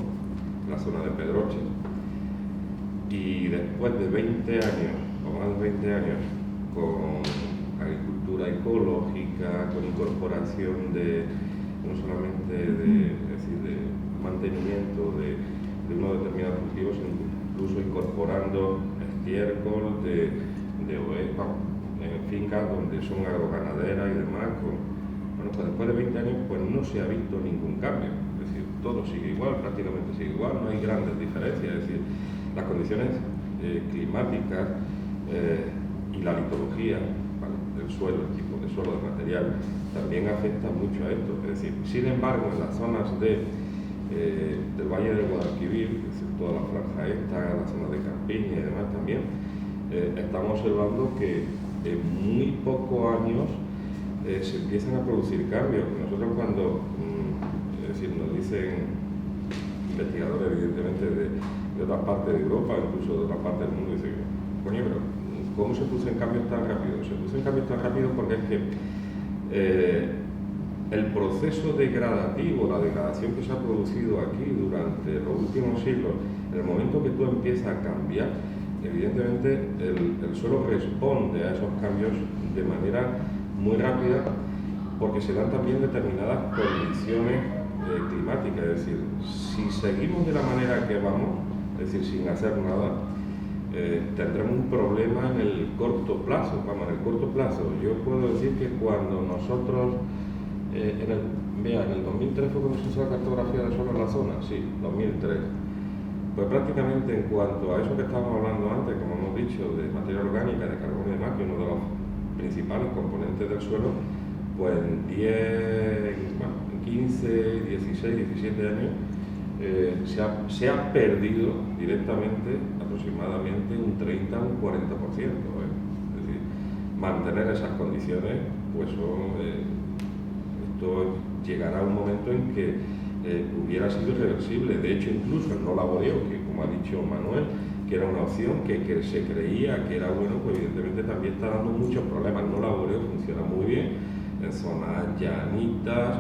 en la zona de Pedroche, y después de 20 años, o más de 20 años, con agricultura ecológica, con incorporación no solamente de mantenimiento de unos determinados cultivos, sino incluso incorporando estiércol de ovejas en fincas donde son agroganaderas y demás. Pues después de 20 años pues no se ha visto ningún cambio, es decir, todo sigue igual, prácticamente sigue igual, no hay grandes diferencias, es decir, las condiciones climáticas y la litología del suelo, el tipo de suelo, del material, también afecta mucho a esto. Es decir, sin embargo, en las zonas del Valle del Guadalquivir, es decir, toda la franja esta, la zona de Campiña y demás también, estamos observando que en muy pocos años se empiezan a producir cambios. Nosotros cuando, es decir, nos dicen investigadores evidentemente de otras partes de Europa, incluso de otras partes del mundo, dicen, coño, pero ¿cómo se producen cambios tan rápidos? Se producen cambios tan rápidos porque es que el proceso degradativo, la degradación que se ha producido aquí durante los últimos siglos, en el momento que tú empiezas a cambiar, evidentemente el suelo responde a esos cambios de manera muy rápida, porque se dan también determinadas condiciones climáticas. Es decir, si seguimos de la manera que vamos, es decir, sin hacer nada, tendremos un problema en el corto plazo. Vamos, en el corto plazo, yo puedo decir que cuando nosotros en el Vea, en el 2003 fue cuando se hizo la cartografía de suelo en la zona, sí, 2003. Pues prácticamente en cuanto a eso que estábamos hablando antes, como hemos dicho, de materia orgánica, de carbono y demás, que es uno de los principales componentes del suelo, pues en 15, 16, 17 años se ha perdido directamente aproximadamente un 30 o un 40%. Es decir, mantener esas condiciones, pues esto llegará a un momento en que hubiera sido irreversible. De hecho, incluso el no laboreo, que como ha dicho Manuel, que era una opción que se creía que era bueno, pues evidentemente también está dando muchos problemas. El no laboreo funciona muy bien en zonas llanitas,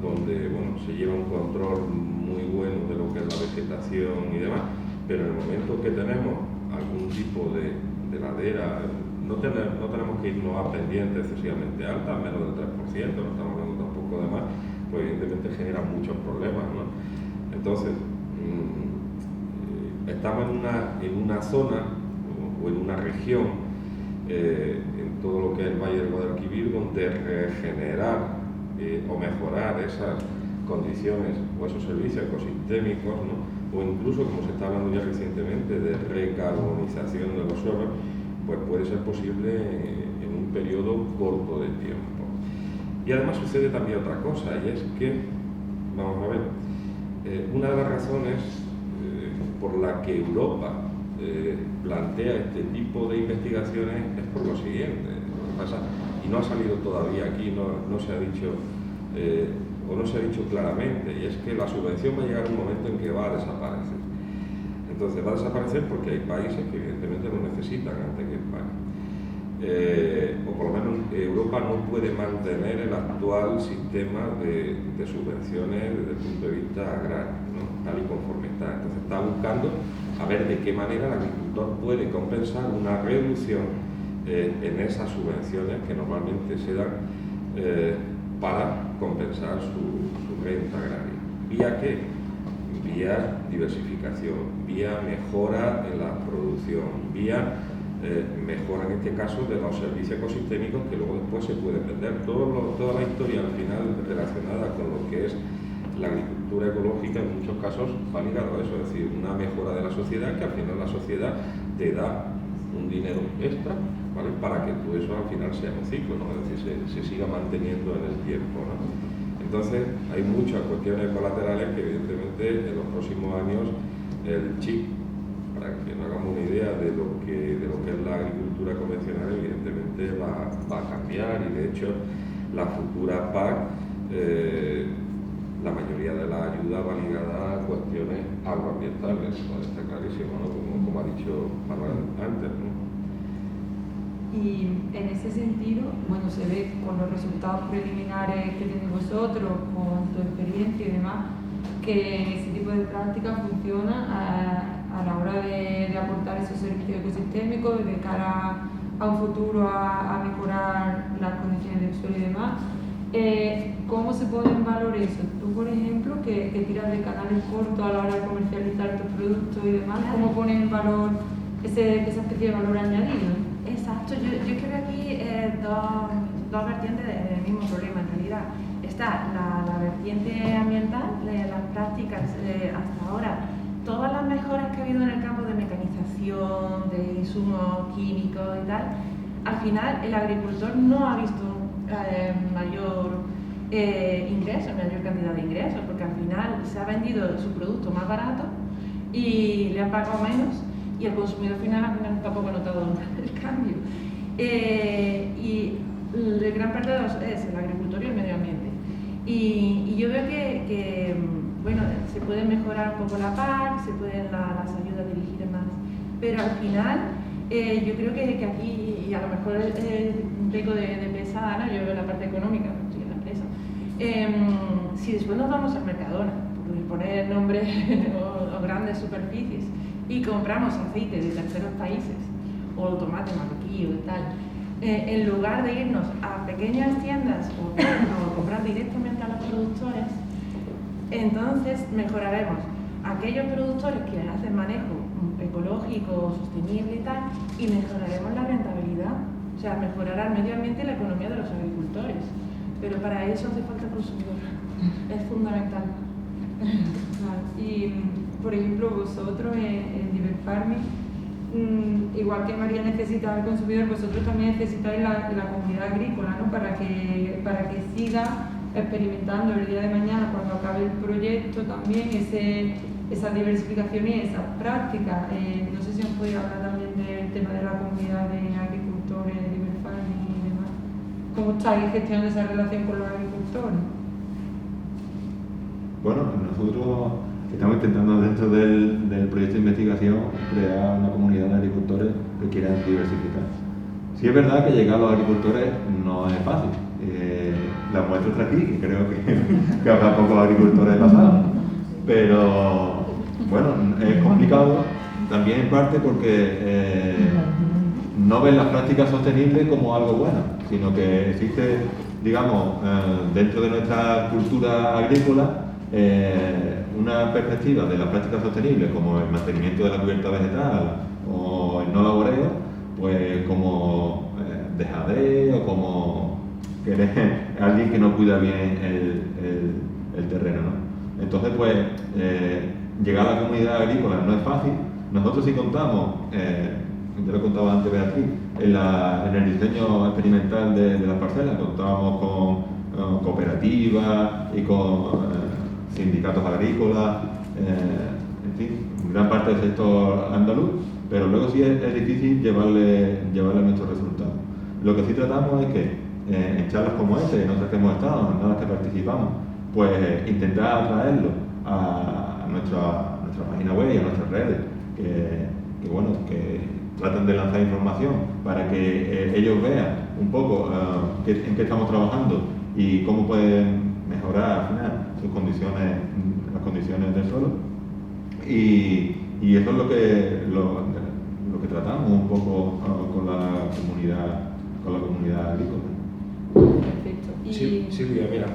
donde se lleva un control muy bueno de lo que es la vegetación y demás, pero en el momento que tenemos algún tipo de ladera, no tenemos que irnos a pendientes excesivamente altas, menos del 3%, no estamos hablando tampoco de más, pues evidentemente genera muchos problemas, ¿no? Entonces, estamos en una zona o en una región, en todo lo que es el Valle del Guadalquivir, donde regenerar o mejorar esas condiciones o esos servicios ecosistémicos, ¿no? O incluso, como se está hablando ya recientemente, de recarbonización de los suelos, pues puede ser posible en un periodo corto de tiempo. Y además sucede también otra cosa, y es que, vamos a ver, una de las razones por la que Europa plantea este tipo de investigaciones es por lo siguiente. Lo que pasa, y no ha salido todavía aquí, no se ha dicho o no se ha dicho claramente, y es que la subvención va a llegar un momento en que va a desaparecer. Entonces va a desaparecer porque hay países que evidentemente lo necesitan antes que España. O por lo menos Europa no puede mantener el actual sistema de subvenciones desde el punto de vista agrario, ¿no? Tal y conforme está. Entonces está buscando a ver de qué manera el agricultor puede compensar una reducción en esas subvenciones que normalmente se dan para compensar su renta agraria. ¿Vía qué? Vía diversificación, vía mejora en la producción, vía mejora en este caso de los servicios ecosistémicos que luego después se pueden vender. Toda la historia al final relacionada con lo que es la agricultura ecológica en muchos casos va ligado a eso, es decir, una mejora de la sociedad, que al final la sociedad te da un dinero extra, ¿vale? Para que tú eso al final sea un ciclo, ¿no? Es decir, se siga manteniendo en el tiempo, ¿no? Entonces hay muchas cuestiones colaterales que evidentemente en los próximos años el chip, para que nos hagamos una idea de lo que es la agricultura convencional, evidentemente va a cambiar, y de hecho la futura PAC, la mayoría de la ayuda va ligada a cuestiones agroambientales, ¿no? Está clarísimo, ¿no? Como ha dicho Manuel antes, ¿no?
Y en ese sentido, bueno, se ve con los resultados preliminares que tenéis vosotros, con tu experiencia y demás, que ese tipo de práctica funciona a la hora de aportar esos servicios ecosistémicos de cara a un futuro, a mejorar las condiciones del suelo y demás. ¿Cómo se pone en valor eso? Tú, por ejemplo, que tiras de canales cortos a la hora de comercializar tus productos y demás, ¿cómo pones en valor esa especie de valor añadido?
Exacto, yo creo que aquí dos vertientes del mismo problema en realidad. Está la vertiente ambiental, de las prácticas hasta ahora, todas las mejoras que ha habido en el campo de mecanización, de insumos químicos y tal, al final el agricultor no ha visto mayor ingreso, mayor cantidad de ingresos, porque al final se ha vendido su producto más barato y le han pagado menos, y el consumidor final tampoco ha notado el cambio. Y el gran perdedor es el agricultor y el medio ambiente. Y yo veo que bueno, se puede mejorar un poco la PAC, se pueden las ayudas dirigidas más, pero al final yo creo que aquí, y a lo mejor un poco de pesada, ¿no? Yo veo la parte económica, estoy en la empresa. Si después nos vamos al Mercadona, por poner nombres o grandes superficies, y compramos aceite de terceros países, o tomate marroquí o tal, en lugar de irnos a pequeñas tiendas o comprar directamente a los productores, entonces mejoraremos aquellos productores que hacen manejo ecológico, sostenible y tal, y mejoraremos la rentabilidad, o sea, mejorará el medio ambiente y la economía de los agricultores. pero para eso hace falta consumidor, es fundamental.
Vale. Y, por ejemplo, vosotros en Diver Farming, igual que María necesita al consumidor, vosotros también necesitáis la comunidad agrícola, ¿no? Para que siga experimentando el día de mañana, cuando acabe el proyecto, también esa diversificación y esas prácticas. No sé si os podéis hablar también del tema de la comunidad de agricultores, de Diver Farming y demás. ¿Cómo estáis gestionando esa relación con los agricultores?
Bueno, nosotros estamos intentando dentro del proyecto de investigación crear una comunidad de agricultores que quieran diversificar. Sí es verdad que llegar a los agricultores no es fácil. La muestra está aquí, y creo que habrá pocos agricultores en la sala. Pero bueno, es complicado también en parte porque no ven las prácticas sostenibles como algo bueno, sino que existe, digamos, dentro de nuestra cultura agrícola, una perspectiva de las prácticas sostenibles como el mantenimiento de la cubierta vegetal o el no laboreo, pues como dejadez o como alguien que no cuida bien el terreno, ¿no? Entonces, pues, llegar a la comunidad agrícola no es fácil. Nosotros sí contamos, ya lo contaba antes Beatriz, en el diseño experimental de las parcelas contábamos con cooperativas y con sindicatos agrícolas, en fin, gran parte del sector andaluz, pero luego sí es difícil llevarle nuestros resultados. Lo que sí tratamos es que en charlas como esta, en otras que hemos estado, en las que participamos, pues intentar atraerlo a nuestra página web y a nuestras redes, que traten de lanzar información para que ellos vean un poco en qué estamos trabajando y cómo pueden mejorar al final las condiciones del suelo. Y eso es lo que tratamos un poco con la comunidad agrícola.
Perfecto.
Sí, Silvia, mira,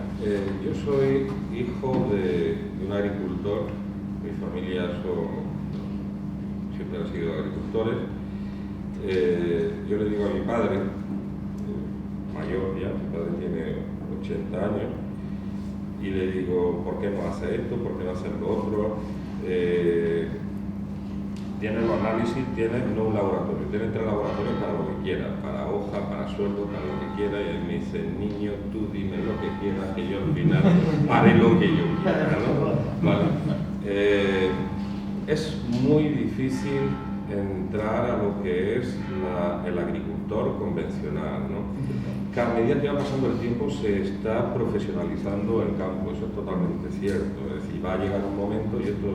yo soy hijo de un agricultor, mi familia siempre han sido agricultores. Yo le digo a mi padre, mayor ya, mi padre tiene 80 años, y le digo, ¿por qué no hace esto? ¿Por qué no hace lo otro? Tiene los análisis, tiene no un laboratorio, tiene 3 laboratorios para lo que quiera, para hoja, para suelo, para lo que quiera, y él me dice, niño, tú dime lo que quieras, que yo al final haré lo que yo quiera, ¿no? Vale. Es muy difícil entrar a lo que es el agricultor convencional, ¿no? Que a medida que va pasando el tiempo se está profesionalizando el campo, eso es totalmente cierto. Es decir, va a llegar un momento, y esto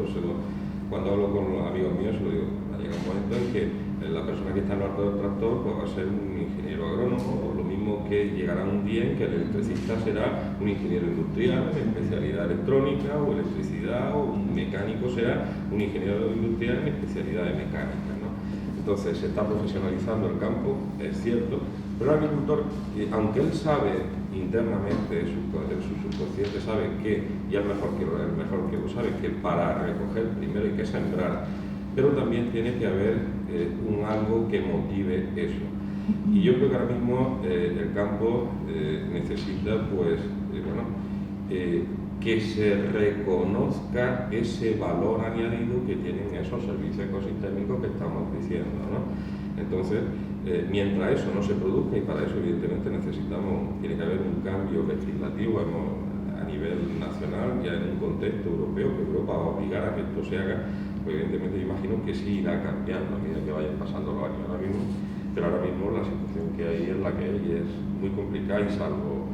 cuando hablo con los amigos míos, se lo digo, va a llegar un momento en que la persona que está en el arco del tractor pues, va a ser un ingeniero agrónomo, o lo mismo que llegará un día en que el electricista será un ingeniero industrial en especialidad electrónica o electricidad, o un mecánico será un ingeniero industrial en especialidad de mecánica, ¿no? Entonces se está profesionalizando el campo, es cierto, pero el agricultor, aunque él sabe internamente, su subconsciente sabe que, y el mejor que lo sabe, que para recoger primero hay que sembrar, pero también tiene que haber algo que motive eso. Y yo creo que ahora mismo el campo necesita, pues, que se reconozca ese valor añadido que tienen esos servicios ecosistémicos que estamos diciendo, ¿no? Entonces, mientras eso no se produzca, y para eso evidentemente tiene que haber un cambio legislativo a nivel nacional, ya en un contexto europeo, que Europa va a obligar a que esto se haga, pues evidentemente yo imagino que sí irá cambiando a medida que vayan pasando los años pero ahora mismo la situación que hay es la que hay, y es muy complicada, y salvo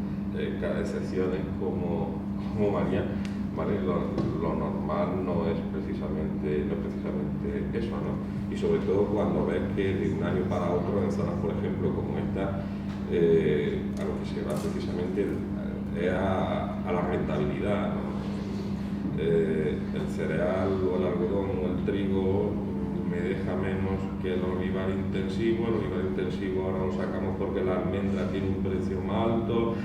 cada excepciones como María, ¿vale? Lo normal no es precisamente eso, ¿no? Y sobre todo cuando ves que de un año para otro en zonas, por ejemplo, como esta, a lo que se va precisamente es a la rentabilidad, ¿no? El cereal o el algodón o el trigo me deja menos que el olivar intensivo. El olivar intensivo ahora lo sacamos porque la almendra tiene un precio más alto.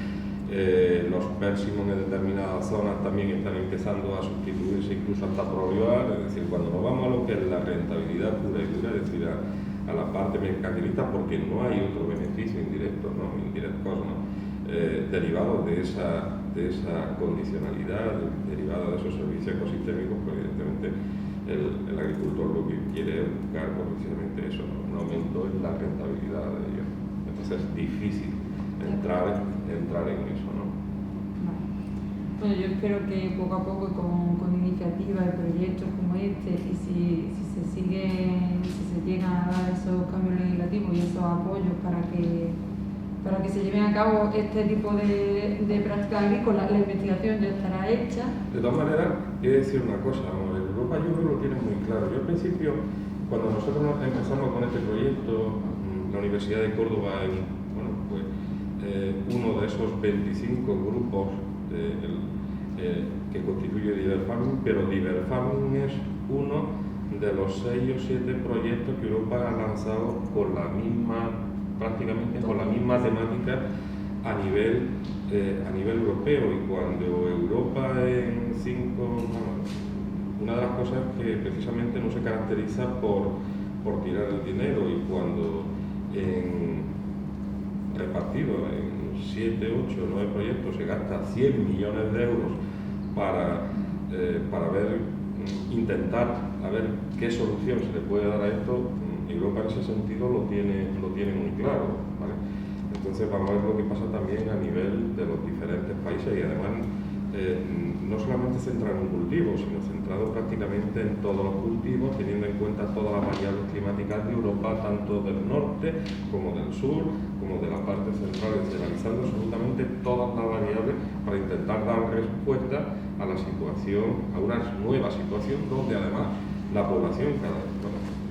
Los pérsimos en determinadas zonas también están empezando a sustituirse incluso hasta por olivar. Es decir, cuando nos vamos a lo que es la rentabilidad pura y dura, es decir, a la parte mercantilista, porque no hay otro beneficio indirecto, ¿no? Indirectos, ¿no? derivado de esa condicionalidad, derivada de esos servicios ecosistémicos, pues evidentemente el agricultor lo que quiere es buscar precisamente eso, un aumento en la rentabilidad de ellos. Entonces es difícil entrar en eso, ¿no?
Bueno, yo espero que poco a poco con iniciativas y proyectos como este, y si se llegan a dar esos cambios legislativos y esos apoyos para que se lleven a cabo este tipo de prácticas agrícolas, la investigación ya estará hecha.
De todas maneras, quiero decir una cosa, Europa yo creo que lo tiene muy claro. Yo al principio, cuando nosotros empezamos con este proyecto, la Universidad de Córdoba es uno de esos 25 grupos que constituye Diverfarming, pero Diverfarming es uno de los 6 o 7 proyectos que Europa ha lanzado prácticamente con la misma temática a nivel europeo. Y cuando Europa una de las cosas que precisamente no se caracteriza por tirar el dinero, y cuando repartido en 7, 8, 9 proyectos se gasta 100 millones de euros para intentar ver qué solución se le puede dar a esto, Europa en ese sentido lo tiene muy claro, ¿vale? Entonces vamos a ver lo que pasa también a nivel de los diferentes países, y además no solamente centrado en un cultivo, sino centrado prácticamente en todos los cultivos, teniendo en cuenta todas las variables climáticas de Europa, tanto del norte como del sur, como de la parte central, es decir, analizando absolutamente todas las variables para intentar dar respuesta a la situación, a una nueva situación donde además la población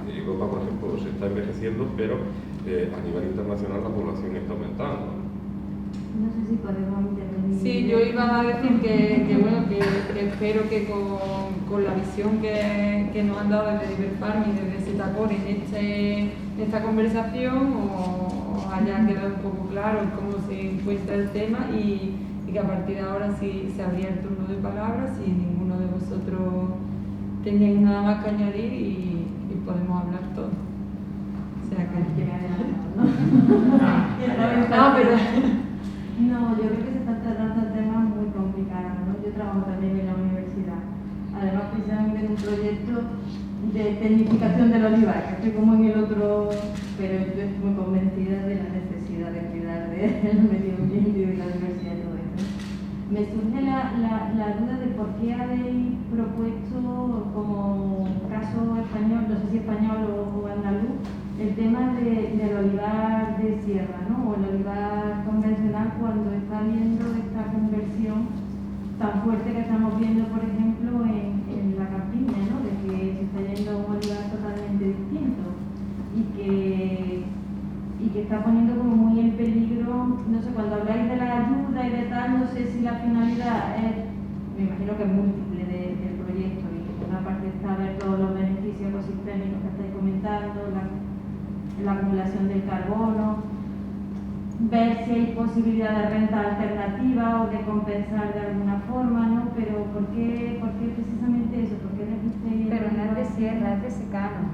Europa, por ejemplo, se está envejeciendo, pero a nivel internacional la población está aumentando.
No sé si podemos intervenir.
Sí, yo iba a decir que espero que con la visión que nos han dado desde Diverfarming y desde Setacor en esta conversación os haya quedado un poco claro cómo se encuentra el tema, y que a partir de ahora sí se abría el turno de palabras y ninguno de vosotros tenéis nada más que añadir y podemos hablar todos. O sea que
me ha adelantado, ¿no?
No, pero
No, yo creo que se están tratando temas muy complicados, ¿no? Yo trabajo también en la universidad, además precisamente en un proyecto de tecnificación del olivar, que estoy como en el otro, pero yo estoy muy convencida de la necesidad de cuidar del medio ambiente y de la diversidad y todo esto. Me surge la duda de por qué habéis propuesto como caso español, no sé si español o andaluz, el tema del olivar de sierra, ¿no? O el olivar convencional, cuando está habiendo esta conversión tan fuerte que estamos viendo, por ejemplo, en la campiña, ¿no? De que se está yendo a un olivar totalmente distinto y que está poniendo como muy en peligro, no sé, cuando habláis de la ayuda y de tal, no sé si la finalidad es, me imagino que es múltiple del proyecto, y que por una parte está ver todos los beneficios ecosistémicos que estáis comentando, la acumulación del carbono, ver si hay posibilidad de renta alternativa o de compensar de alguna forma, ¿no? Pero ¿por qué precisamente eso? ¿Por qué elegiste?
Pero no es de sierra, es de secano.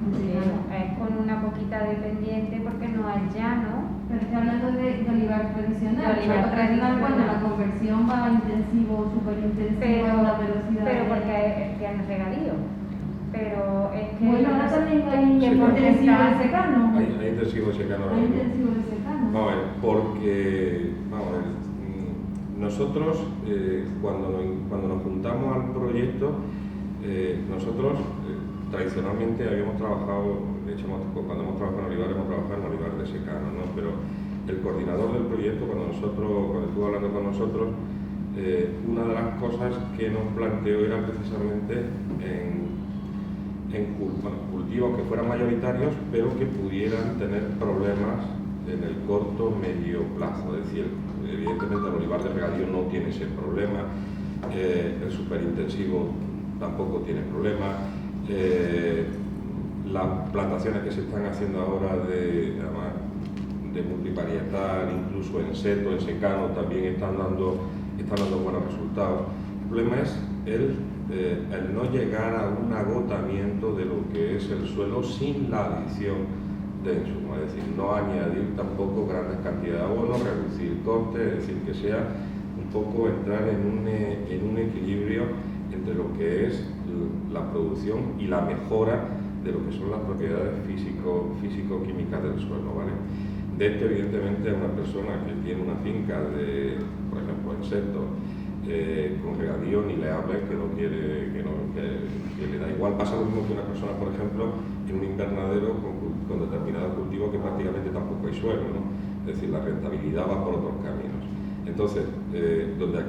Es con una poquita de pendiente porque no hay llano.
Pero estoy hablando de olivar tradicional.
De olivar tradicional.
Cuando la conversión va a intensivo, súper intensivo, a una velocidad.
Pero porque tiene regadío. Pero es que.
Bueno, ahora también hay intensivo de secano.
Hay intensivo de secano.
Hay intensivo de secano.
Vamos a ver, porque nosotros cuando nos juntamos al proyecto, nosotros tradicionalmente habíamos trabajado, de hecho cuando hemos trabajado en olivar, hemos trabajado en olivar de secano, ¿no? Pero el coordinador del proyecto, cuando estuvo hablando con nosotros, una de las cosas que nos planteó era precisamente en cultivos que fueran mayoritarios, pero que pudieran tener problemas en el corto medio plazo. Es decir, evidentemente el olivar de regadío no tiene ese problema, el superintensivo tampoco tiene problema, las plantaciones que se están haciendo ahora de multiparietal, incluso en seto, en secano, también están dando buenos resultados. El problema es el no llegar a un agotamiento de lo que es el suelo sin la adición de insumos, es decir, no añadir tampoco grandes cantidades de abono, reducir costes, es decir, que sea un poco entrar en un equilibrio entre lo que es la producción y la mejora de lo que son las propiedades físico-químicas del suelo, ¿vale? De esto, evidentemente, una persona que tiene una finca de, por ejemplo, insectos, con regadío, ni le hables que no quiere, que le da igual. Pasa lo mismo que una persona, por ejemplo, en un invernadero con determinados cultivos que prácticamente tampoco hay suelo, ¿no? Es decir, la rentabilidad va por otros caminos. Entonces, donde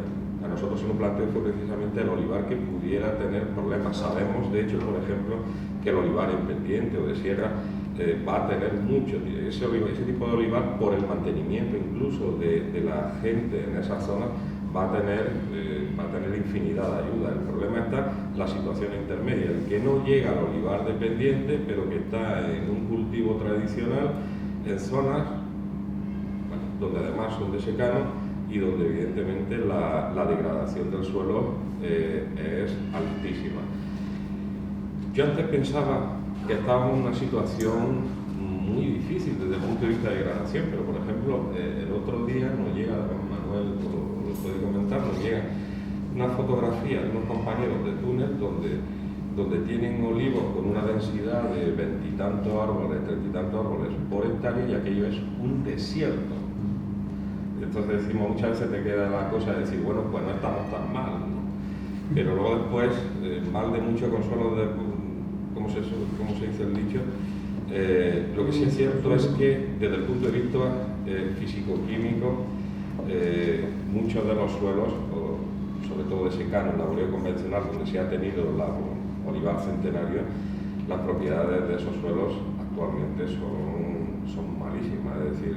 a nosotros se nos planteó fue precisamente el olivar que pudiera tener problemas. Sabemos, de hecho, por ejemplo, que el olivar en pendiente o de sierra va a tener mucho, ese tipo de olivar, por el mantenimiento incluso de la gente en esa zona, va a tener infinidad de ayuda. El problema está en la situación intermedia, el que no llega al olivar dependiente, pero que está en un cultivo tradicional, en zonas donde además son de secano y donde evidentemente la degradación del suelo es altísima. Yo antes pensaba que estábamos en una situación muy difícil desde el punto de vista de degradación, pero por ejemplo, el otro día nos llega, Manuel lo puede comentar, nos llega una fotografía de unos compañeros de túnel donde tienen olivos con una densidad de 20 y tantos árboles, 30 y tantos árboles por hectárea, y aquello es un desierto. Entonces decimos, muchas veces te queda la cosa de decir, bueno, pues no estamos tan mal, ¿no? Pero luego después, mal de mucho consuelo de, ¿cómo se dice el dicho? Lo que sí es cierto es que desde el punto de vista físico-químico, muchos de los suelos, sobre todo de secano, en laboreo convencional, donde se ha tenido la olivar centenario, las propiedades de esos suelos actualmente son malísimas. Es decir,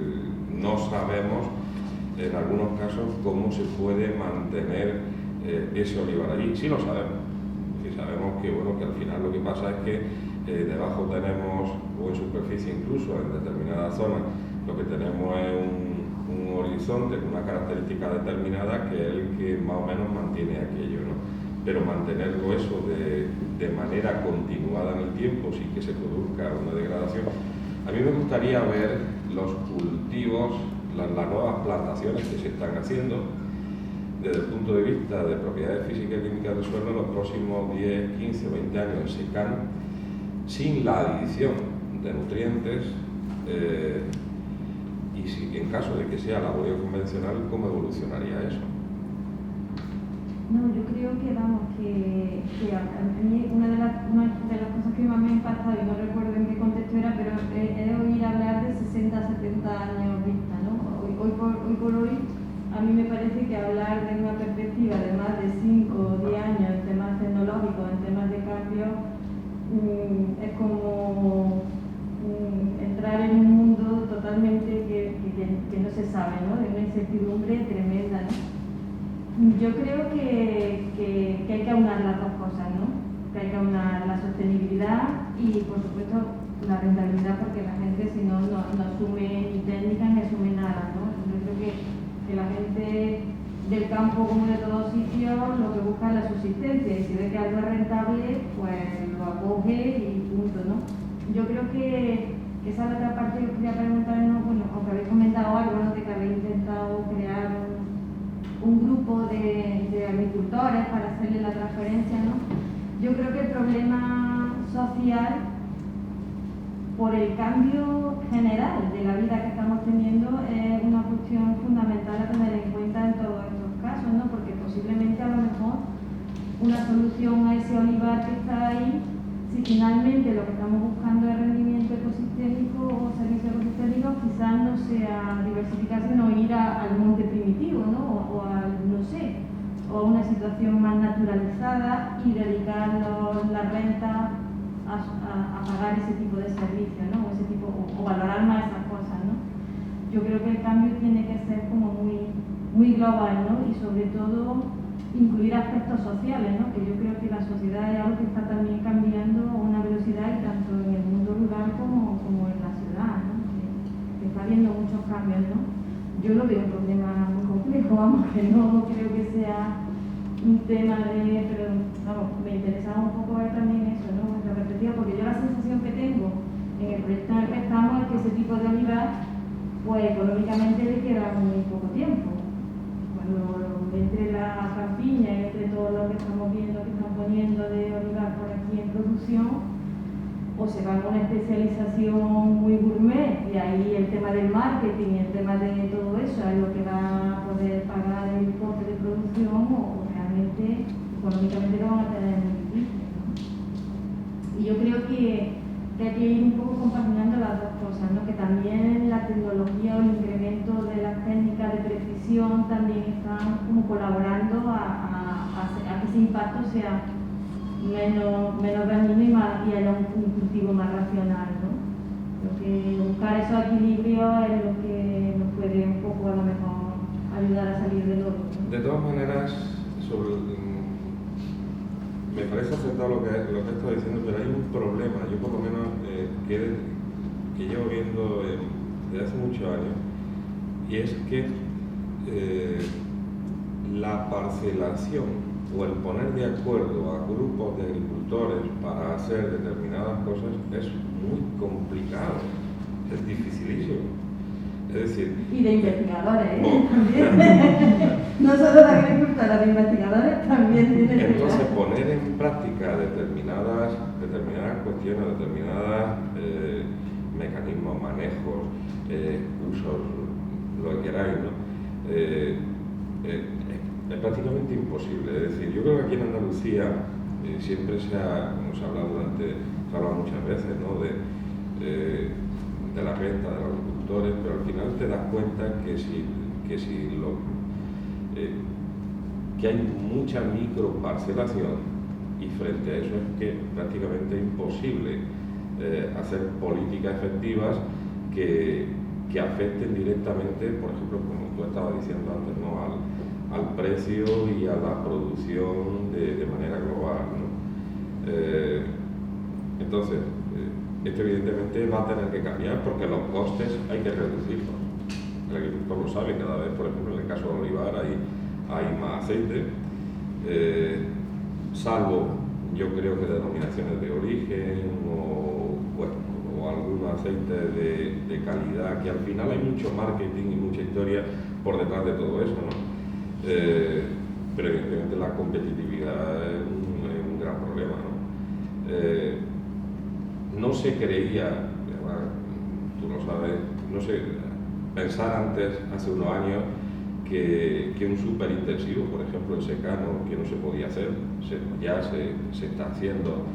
no sabemos en algunos casos cómo se puede mantener ese olivar allí. Sí lo sabemos. Sí sabemos que, bueno, que al final lo que pasa es que debajo tenemos, o en superficie incluso, en determinadas zonas, lo que tenemos es un horizonte con una característica determinada que es el que más o menos mantiene aquello, ¿no? Pero mantenerlo eso de manera continuada en el tiempo sin que se produzca una degradación. A mí me gustaría ver los cultivos, las nuevas plantaciones que se están haciendo desde el punto de vista de propiedades físicas y químicas del suelo en los próximos 10, 15, 20 años en secano, sin la adición de nutrientes, y si en caso de que sea laboreo convencional, ¿cómo evolucionaría eso?
No, yo creo que, vamos, que a mí una de las cosas que más me ha impactado, y no recuerdo en qué contexto era, pero he oído hablar de 60, 70 años vista, ¿no? Hoy por hoy, a mí me parece que hablar de una perspectiva de más de 5 o 10 años en temas tecnológicos, en temas de cambio, es como entrar en un mundo totalmente que no se sabe, ¿no? De una incertidumbre tremenda, ¿no? Yo creo que hay que aunar las dos cosas, ¿no? Que hay que aunar la sostenibilidad y, por supuesto, la rentabilidad, porque la gente, si no asume ni técnicas ni asume nada, ¿no? Yo creo que la gente del campo, como de todos sitios, lo que busca es la subsistencia, y si ve que algo es rentable, pues lo acoge y punto, ¿no? Yo creo que esa es la otra parte que os quería preguntar, ¿no? Bueno, aunque habéis comentado algo, ¿no? De que habéis intentado crear un grupo de agricultores para hacerle la transferencia, ¿no? Yo creo que el problema social, por el cambio general de la vida que estamos teniendo, es una cuestión fundamental a tener en cuenta en todos estos casos, ¿no? Porque posiblemente a lo mejor una solución a ese olivar que está ahí, si finalmente lo que estamos buscando es rendimiento ecosistémico o servicios ecosistémicos, quizás no sea diversificar, sino ir al monte primitivo, ¿no? O a una situación más naturalizada y dedicar la renta a pagar ese tipo de servicios, ¿no? O valorar más esas cosas, ¿no? Yo creo que el cambio tiene que ser como muy global, ¿no? Y sobre todo incluir aspectos sociales, ¿no? Que yo creo que la sociedad es algo que está también cambiando a una velocidad, y tanto en el mundo rural como en la ciudad, ¿no? Que está habiendo muchos cambios, ¿no? Yo lo veo un problema muy complejo, vamos, que no creo que sea un tema pero vamos, me interesaba un poco ver también eso, ¿no? Nuestra perspectiva, porque yo la sensación que tengo en el proyecto en el que estamos es que ese tipo de olivas, pues económicamente le queda muy poco tiempo. Cuando entre la campiña y entre todo lo que estamos viendo que están poniendo de olivas por aquí en producción, o se van a una especialización muy gourmet y ahí el tema del marketing y el tema de todo eso es lo que va a poder pagar el coste de producción, o realmente económicamente lo van a tener muy difícil, ¿no? Y yo creo que hay que ir un poco compaginando las dos cosas, ¿no? Que también la tecnología o el incremento de las técnicas de precisión también están como colaborando a que ese impacto sea menos dañino y haya un cultivo más racional, ¿no? Creo que buscar esos equilibrios es lo que nos puede un poco a lo mejor ayudar a salir del hoyo, ¿no?
De todas maneras, me parece acertado lo que estás diciendo, pero hay un problema, yo por lo menos que llevo viendo desde hace muchos años, y es que la parcelación o el poner de acuerdo a grupos de agricultores para hacer determinadas cosas es muy complicado, es dificilísimo. Es decir,
y de investigadores, también. No solo de agricultores, de investigadores también tienen que
entonces poner en práctica determinadas cuestiones, determinados mecanismos, manejos, usos, lo que queráis, ¿no? Es prácticamente imposible. Es decir, yo creo que aquí en Andalucía siempre se ha hablado muchas veces, ¿no? de la renta de los agricultores, pero al final te das cuenta que hay mucha microparcelación, y frente a eso es que prácticamente es imposible hacer políticas efectivas que afecten directamente, por ejemplo, como tú estabas diciendo antes, ¿no? al precio y a la producción de manera global, ¿no? Entonces, esto evidentemente va a tener que cambiar porque los costes hay que reducirlos. El agricultor lo sabe, cada vez, por ejemplo, en el caso del olivar hay más aceite, salvo, yo creo que denominaciones de origen o algún aceite de calidad, que al final hay mucho marketing y mucha historia por detrás de todo eso, ¿no? Pero evidentemente la competitividad es un gran problema, ¿no? No se creía, tú lo sabes, no sé, pensar antes, hace unos años, que un superintensivo, por ejemplo en secano, que no se podía hacer, ya se está haciendo.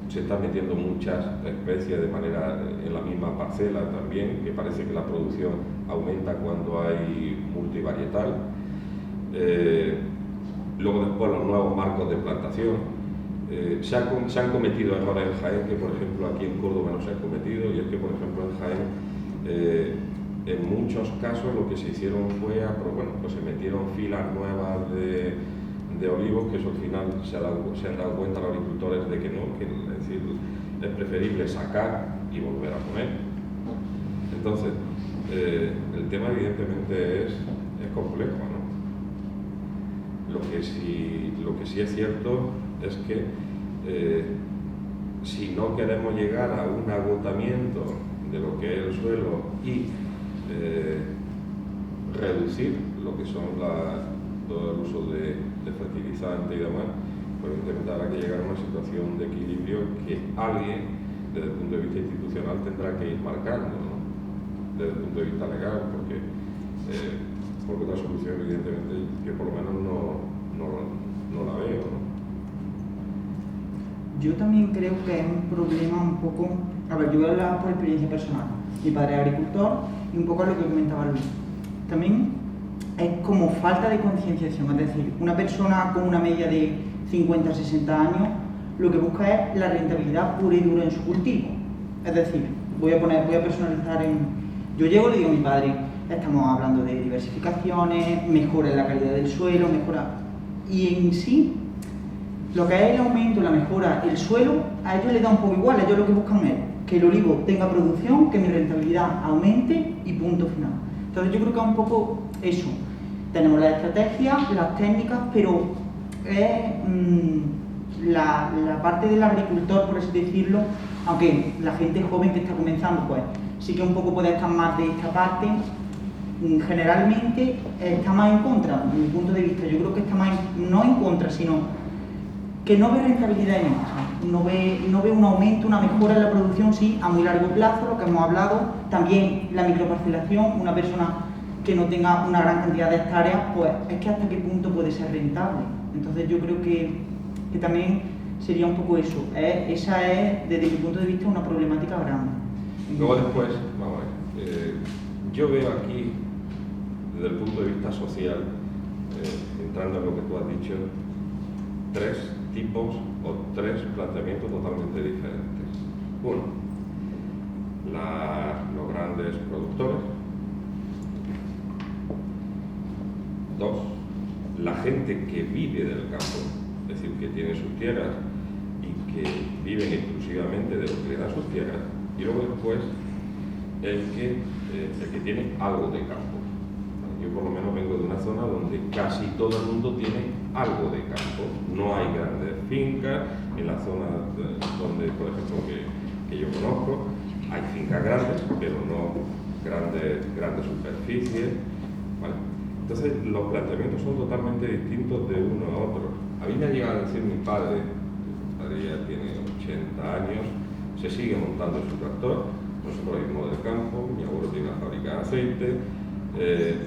Se están metiendo muchas especies de manera en la misma parcela también, que parece que la producción aumenta cuando hay multivarietal. Luego después los nuevos marcos de plantación. Se han cometido errores en Jaén que, por ejemplo, aquí en Córdoba no se han cometido, y es que, por ejemplo, en Jaén, en muchos casos lo que se hicieron fue, pues se metieron filas nuevas de olivos, que eso al final se han dado cuenta los agricultores de que no, que es decir, es preferible sacar y volver a poner. Entonces, el tema evidentemente es complejo, ¿no? Lo que sí es cierto es que si no queremos llegar a un agotamiento de lo que es el suelo y reducir lo que son todo el uso de fertilizantes y demás, pues intentará que llegar a una situación de equilibrio que alguien, desde el punto de vista institucional, tendrá que ir marcando, ¿no? Desde el punto de vista legal, porque otra solución, evidentemente, que por lo menos no la veo, ¿no?
Yo también creo que es un problema un poco... A ver, yo voy a hablar por experiencia personal. Mi padre es agricultor y un poco lo que comentaba Luis. También es como falta de concienciación, es decir, una persona con una media de 50 60 años lo que busca es la rentabilidad pura y dura en su cultivo. Es decir, voy a personalizar yo llego y le digo a mi padre, estamos hablando de diversificaciones, mejora en la calidad del suelo, y en sí, lo que es el aumento, la mejora, el suelo, a ellos les da un poco igual. Ellos lo que buscan es que el olivo tenga producción, que mi rentabilidad aumente y punto final. Entonces yo creo que es un poco eso. Tenemos las estrategias, las técnicas, pero es la la parte del agricultor, por así decirlo, aunque la gente joven que está comenzando, pues sí que un poco puede estar más de esta parte, generalmente está más en contra, desde mi punto de vista. Yo creo que está más, no en contra, sino que no ve rentabilidad en esto, no ve un aumento, una mejora en la producción, sí, a muy largo plazo, lo que hemos hablado. También la microparcelación, una persona que no tenga una gran cantidad de hectáreas, pues es que hasta qué punto puede ser rentable. Entonces yo creo que también sería un poco eso. Esa es, desde mi punto de vista, una problemática grande.
Luego después, vamos a ver, yo veo aquí, desde el punto de vista social, entrando en lo que tú has dicho, tres tipos o tres planteamientos totalmente diferentes. Uno, los grandes productores. Dos, la gente que vive del campo, es decir, que tiene sus tierras y que viven exclusivamente de lo que le da sus tierras. Y luego después, el que tiene algo de campo. Yo por lo menos vengo de una zona donde casi todo el mundo tiene algo de campo. No hay grandes fincas. En la zona donde, por ejemplo, que yo conozco, hay fincas grandes, pero no grandes superficies, ¿vale? Entonces los planteamientos son totalmente distintos de uno a otro. A mí me ha llegado a decir mi padre ya tiene 80 años, se sigue montando su tractor, nosotros vivimos del campo, mi abuelo tiene una fábrica de aceite.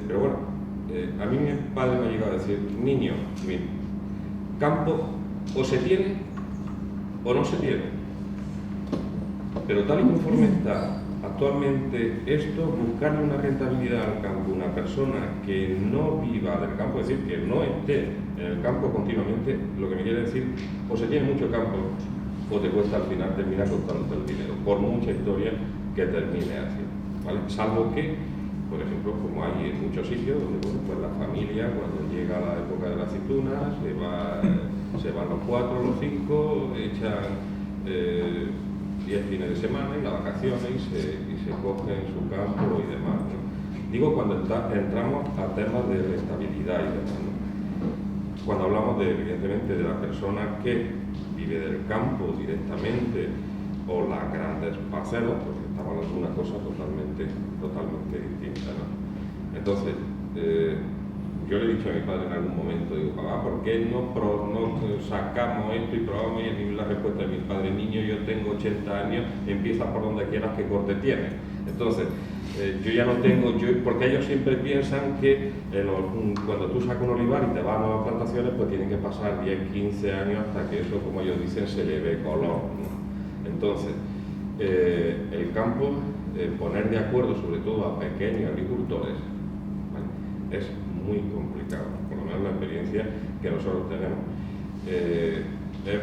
Pero bueno, a mí mi padre me ha llegado a decir, niño, mira, campo o se tiene o no se tiene. Pero tal y conforme está actualmente esto, buscarle una rentabilidad al campo, una persona que no viva del campo, es decir, que no esté en el campo continuamente, lo que me quiere decir, o se tiene mucho campo o te cuesta al final terminar costándote el dinero, por mucha historia que termine así, ¿vale? Salvo que, por ejemplo, como hay en muchos sitios donde, bueno, pues la familia, cuando llega la época de la aceituna, se van los 4, los 5, echan 10 fines de semana y las vacaciones y se cogen su campo y demás, ¿no? Digo cuando entramos a temas de rentabilidad y demás, ¿no? Cuando hablamos evidentemente de la persona que vive del campo directamente o las grandes parcelas, porque estamos hablando de una cosa totalmente distinta, ¿no? Entonces, yo le he dicho a mi padre en algún momento, digo, papá, ¿por qué no sacamos esto y probamos? Y la respuesta de mi padre, niño, yo tengo 80 años, empieza por donde quieras, que corte tienes. Entonces, yo ya no tengo, porque ellos siempre piensan que cuando tú sacas un olivar y te vas a nuevas plantaciones, pues tienen que pasar 10, 15 años hasta que eso, como ellos dicen, se le ve color, ¿no? Entonces, el campo, poner de acuerdo sobre todo a pequeños agricultores, ¿vale? Es muy complicado, por lo menos la experiencia que nosotros tenemos. Es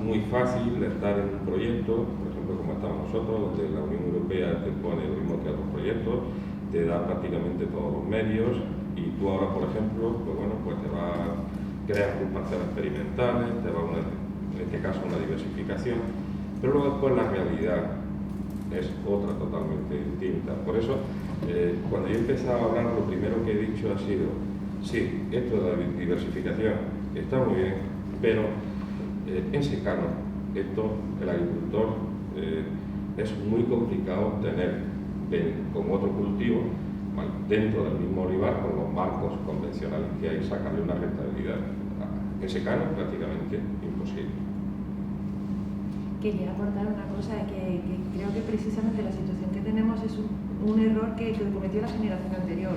muy fácil estar en un proyecto, por ejemplo como estamos nosotros, donde la Unión Europea te pone lo mismo que otros proyectos, te da prácticamente todos los medios y tú ahora, por ejemplo, pues bueno, pues te vas a crear tus parcelas experimentales, te va en este caso una diversificación, pero luego después la realidad es otra totalmente distinta. Por eso, cuando yo he empezado a hablar, lo primero que he dicho ha sido, sí, esto de la diversificación está muy bien, pero en secano, el agricultor es muy complicado tener con otro cultivo, ¿vale?, dentro del mismo olivar, con los marcos convencionales que hay, sacarle una rentabilidad. En secano es prácticamente imposible.
Quería aportar una cosa, que creo que precisamente la situación que tenemos es un error que cometió la generación anterior.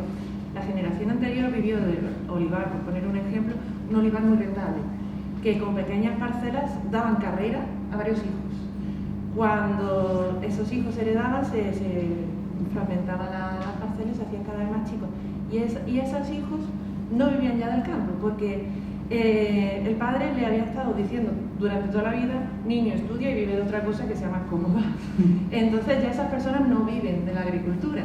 La generación anterior vivió del olivar, por poner un ejemplo, un olivar muy rentable, que con pequeñas parcelas daban carrera a varios hijos. Cuando esos hijos heredaban, se fragmentaban las parcelas, se hacían cada vez más chicos. Y esos hijos no vivían ya del campo, porque el padre le había estado diciendo durante toda la vida, niño, estudia y vive de otra cosa que sea más cómoda. Entonces ya esas personas no viven de la agricultura.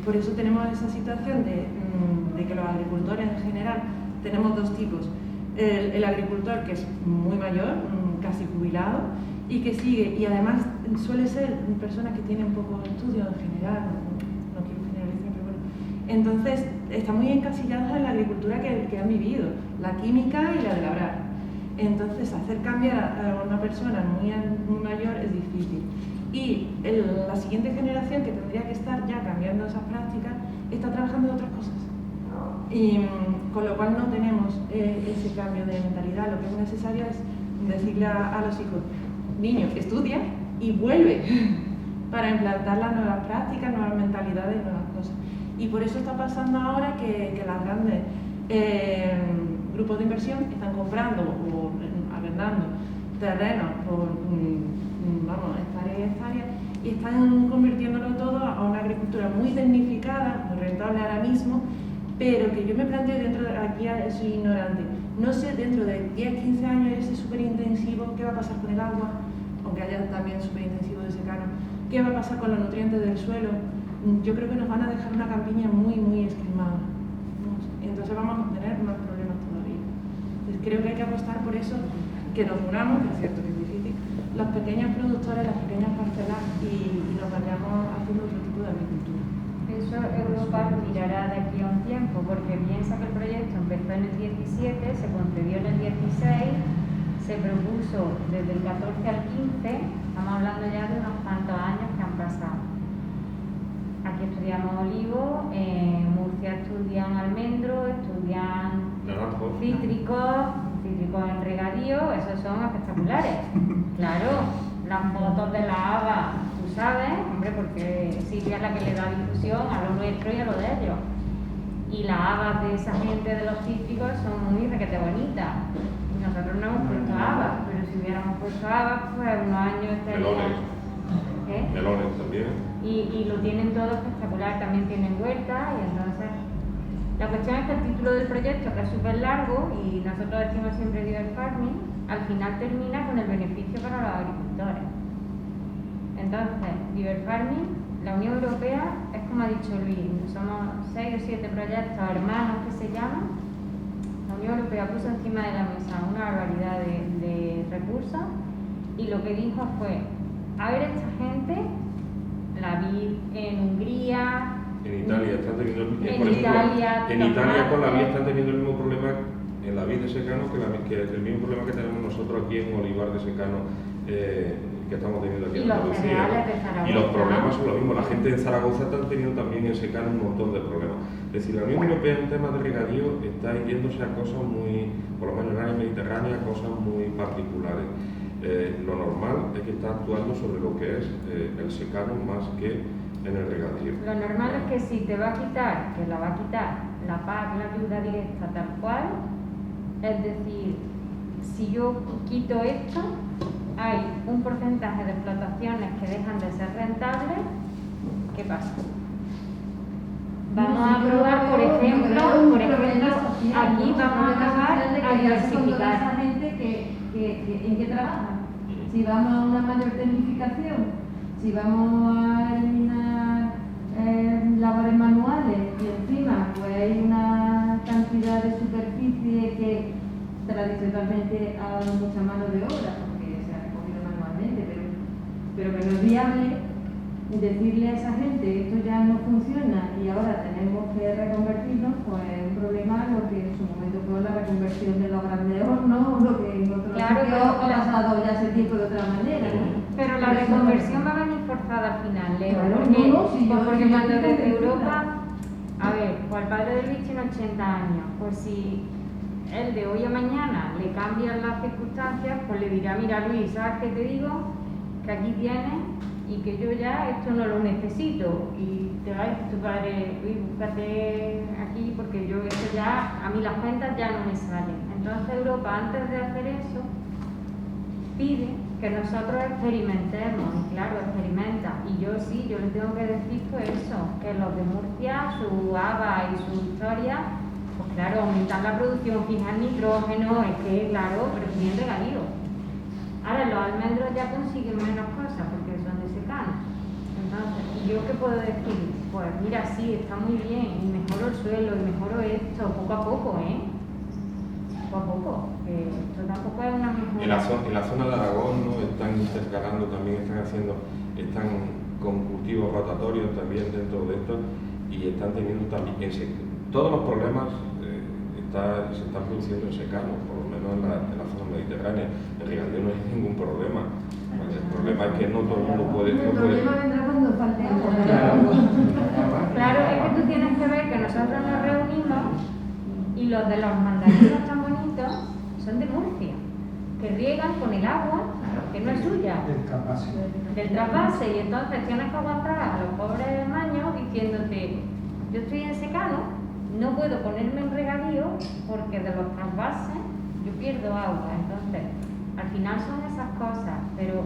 Por eso tenemos esa situación de que los agricultores en general tenemos dos tipos. El agricultor que es muy mayor, casi jubilado, y que sigue, y además suele ser personas que tienen pocos estudios en general, no quiero generalizar, pero bueno. Entonces están muy encasillados en la agricultura que han vivido, la química y la de labrar. Entonces, hacer cambiar a una persona muy mayor es difícil. Y la siguiente generación, que tendría que estar ya cambiando esas prácticas, está trabajando en otras cosas. Y con lo cual no tenemos ese cambio de mentalidad. Lo que es necesario es decirle a los hijos: niño, estudia y vuelve para implantar las nuevas prácticas, nuevas mentalidades, nuevas cosas. Y por eso está pasando ahora que las grandes grupos de inversión están comprando o arrendando terrenos por hectáreas y están convirtiéndolo todo a una agricultura muy tecnificada, muy rentable ahora mismo, pero que yo me planteo aquí soy ignorante, no sé dentro de 10, 15 años ese superintensivo, ¿qué va a pasar con el agua? Aunque haya también superintensivo de secano, ¿qué va a pasar con los nutrientes del suelo? Yo creo que nos van a dejar una campiña muy esquilmada. Entonces vamos a tener más problemas todavía. Entonces creo que hay que apostar por eso, que nos unamos, que es cierto que es difícil, los pequeños productores, las pequeñas parcelas y nos vayamos haciendo otro tipo de agricultura.
Eso Europa lo mirará de aquí a un tiempo, porque piensa que el proyecto empezó en el 17, se concedió en el 16, se propuso desde el 14 al 15, estamos hablando ya de unos cuantos años que han pasado. Aquí estudiamos olivo, en Murcia estudian almendro, estudian cítricos en regadío, esos son espectaculares. Claro, las fotos de la haba, tú sabes, hombre, porque Silvia es la que le da difusión a lo nuestro y a lo de ellos. Y las habas de esa gente de los cítricos son muy requete bonitas. Nosotros no hemos puesto habas, pero si hubiéramos puesto habas, pues unos años estarían...
Melones también.
Y lo tienen todo espectacular, también tienen huerta, y entonces la cuestión es que el título del proyecto, que es súper largo, y nosotros decimos siempre River Farming, al final termina con el beneficio para los agricultores. Entonces, River Farming, la Unión Europea, es como ha dicho Luis, somos 6 o 7 proyectos hermanos que se llaman. La Unión Europea puso encima de la mesa una barbaridad de recursos, y lo que dijo fue: a ver, esta gente, la vid en Hungría,
en Italia están teniendo
en
Italia con la vid están teniendo el mismo problema en la vid de secano que el mismo problema que tenemos nosotros aquí en olivar de secano que estamos teniendo aquí en Andalucía. Y los problemas son los mismos. La gente en Zaragoza está teniendo también en secano un montón de problemas. Es decir, la Unión Europea en temas de regadío está yéndose a cosas muy, por lo menos en el área mediterránea, cosas muy particulares. Lo normal es que está actuando sobre lo que es el secano más que en el regadío.
Lo normal es que si te va a quitar, que la va a quitar la PAC, la ayuda directa tal cual, es decir, si yo quito esto, hay un porcentaje de explotaciones que dejan de ser rentables. ¿Qué pasa? Vamos a probar, por ejemplo, aquí vamos a probar a diversificar.
Esa gente ¿en qué trabajan? Si vamos a una mayor tecnificación, si vamos a eliminar labores manuales y encima pues hay una cantidad de superficie que tradicionalmente ha dado mucha mano de obra porque se ha recogido manualmente, pero que no es viable decirle a esa gente esto ya no funciona y ahora tenemos que reconvertirnos, pues es un problema lo que en su momento fue la reconversión de los grandes hornos, lo que en otros sitios ha pasado ya hace tiempo de otra manera, ¿no?
Pero la reconversión va a venir forzada al final, Leo,
Claro,
porque cuando desde Europa, a ver, pues el padre de Luis tiene 80 años, pues si él de hoy a mañana le cambian las circunstancias, pues le dirá: mira Luis, ¿sabes qué te digo? Que aquí tienes y que yo ya esto no lo necesito, y te va a decir tu padre: uy, búscate aquí porque yo esto ya, a mí las cuentas ya no me salen. Entonces Europa, antes de hacer eso, pide que nosotros experimentemos, y claro, experimenta, y yo sí, yo le tengo que decir pues eso, que los de Murcia, su haba y su historia, pues claro, aumentar la producción, fijar nitrógeno, es que claro, pero es bien regadío. Ahora los almendros ya consiguen menos cosas porque son de secano. Entonces, ¿y yo qué puedo decir? Pues mira, sí, está muy bien, y mejoro el suelo, y mejoro esto, poco a poco, poco a poco, que esto tampoco es una mejora.
En la zona de Aragón, ¿no?, están intercalando también, están con cultivos rotatorios también dentro de esto, y están teniendo también, todos los problemas se está produciendo en secano, por lo menos en la zona mediterránea. En regadío no hay ningún problema. ¿Vale? El problema es que no todo el mundo puede...
El problema vendrá cuando falte agua.
Claro, es que tú tienes que ver que nosotros nos reunimos y los de los mandarinos tan bonitos son de Murcia, que riegan con el agua que no es suya, del trasvase, y entonces tienes que aguantar a los pobres maños diciéndote: yo estoy en secano, no puedo ponerme en regadío porque de los trasvases yo pierdo agua. Entonces, al final son esas cosas, pero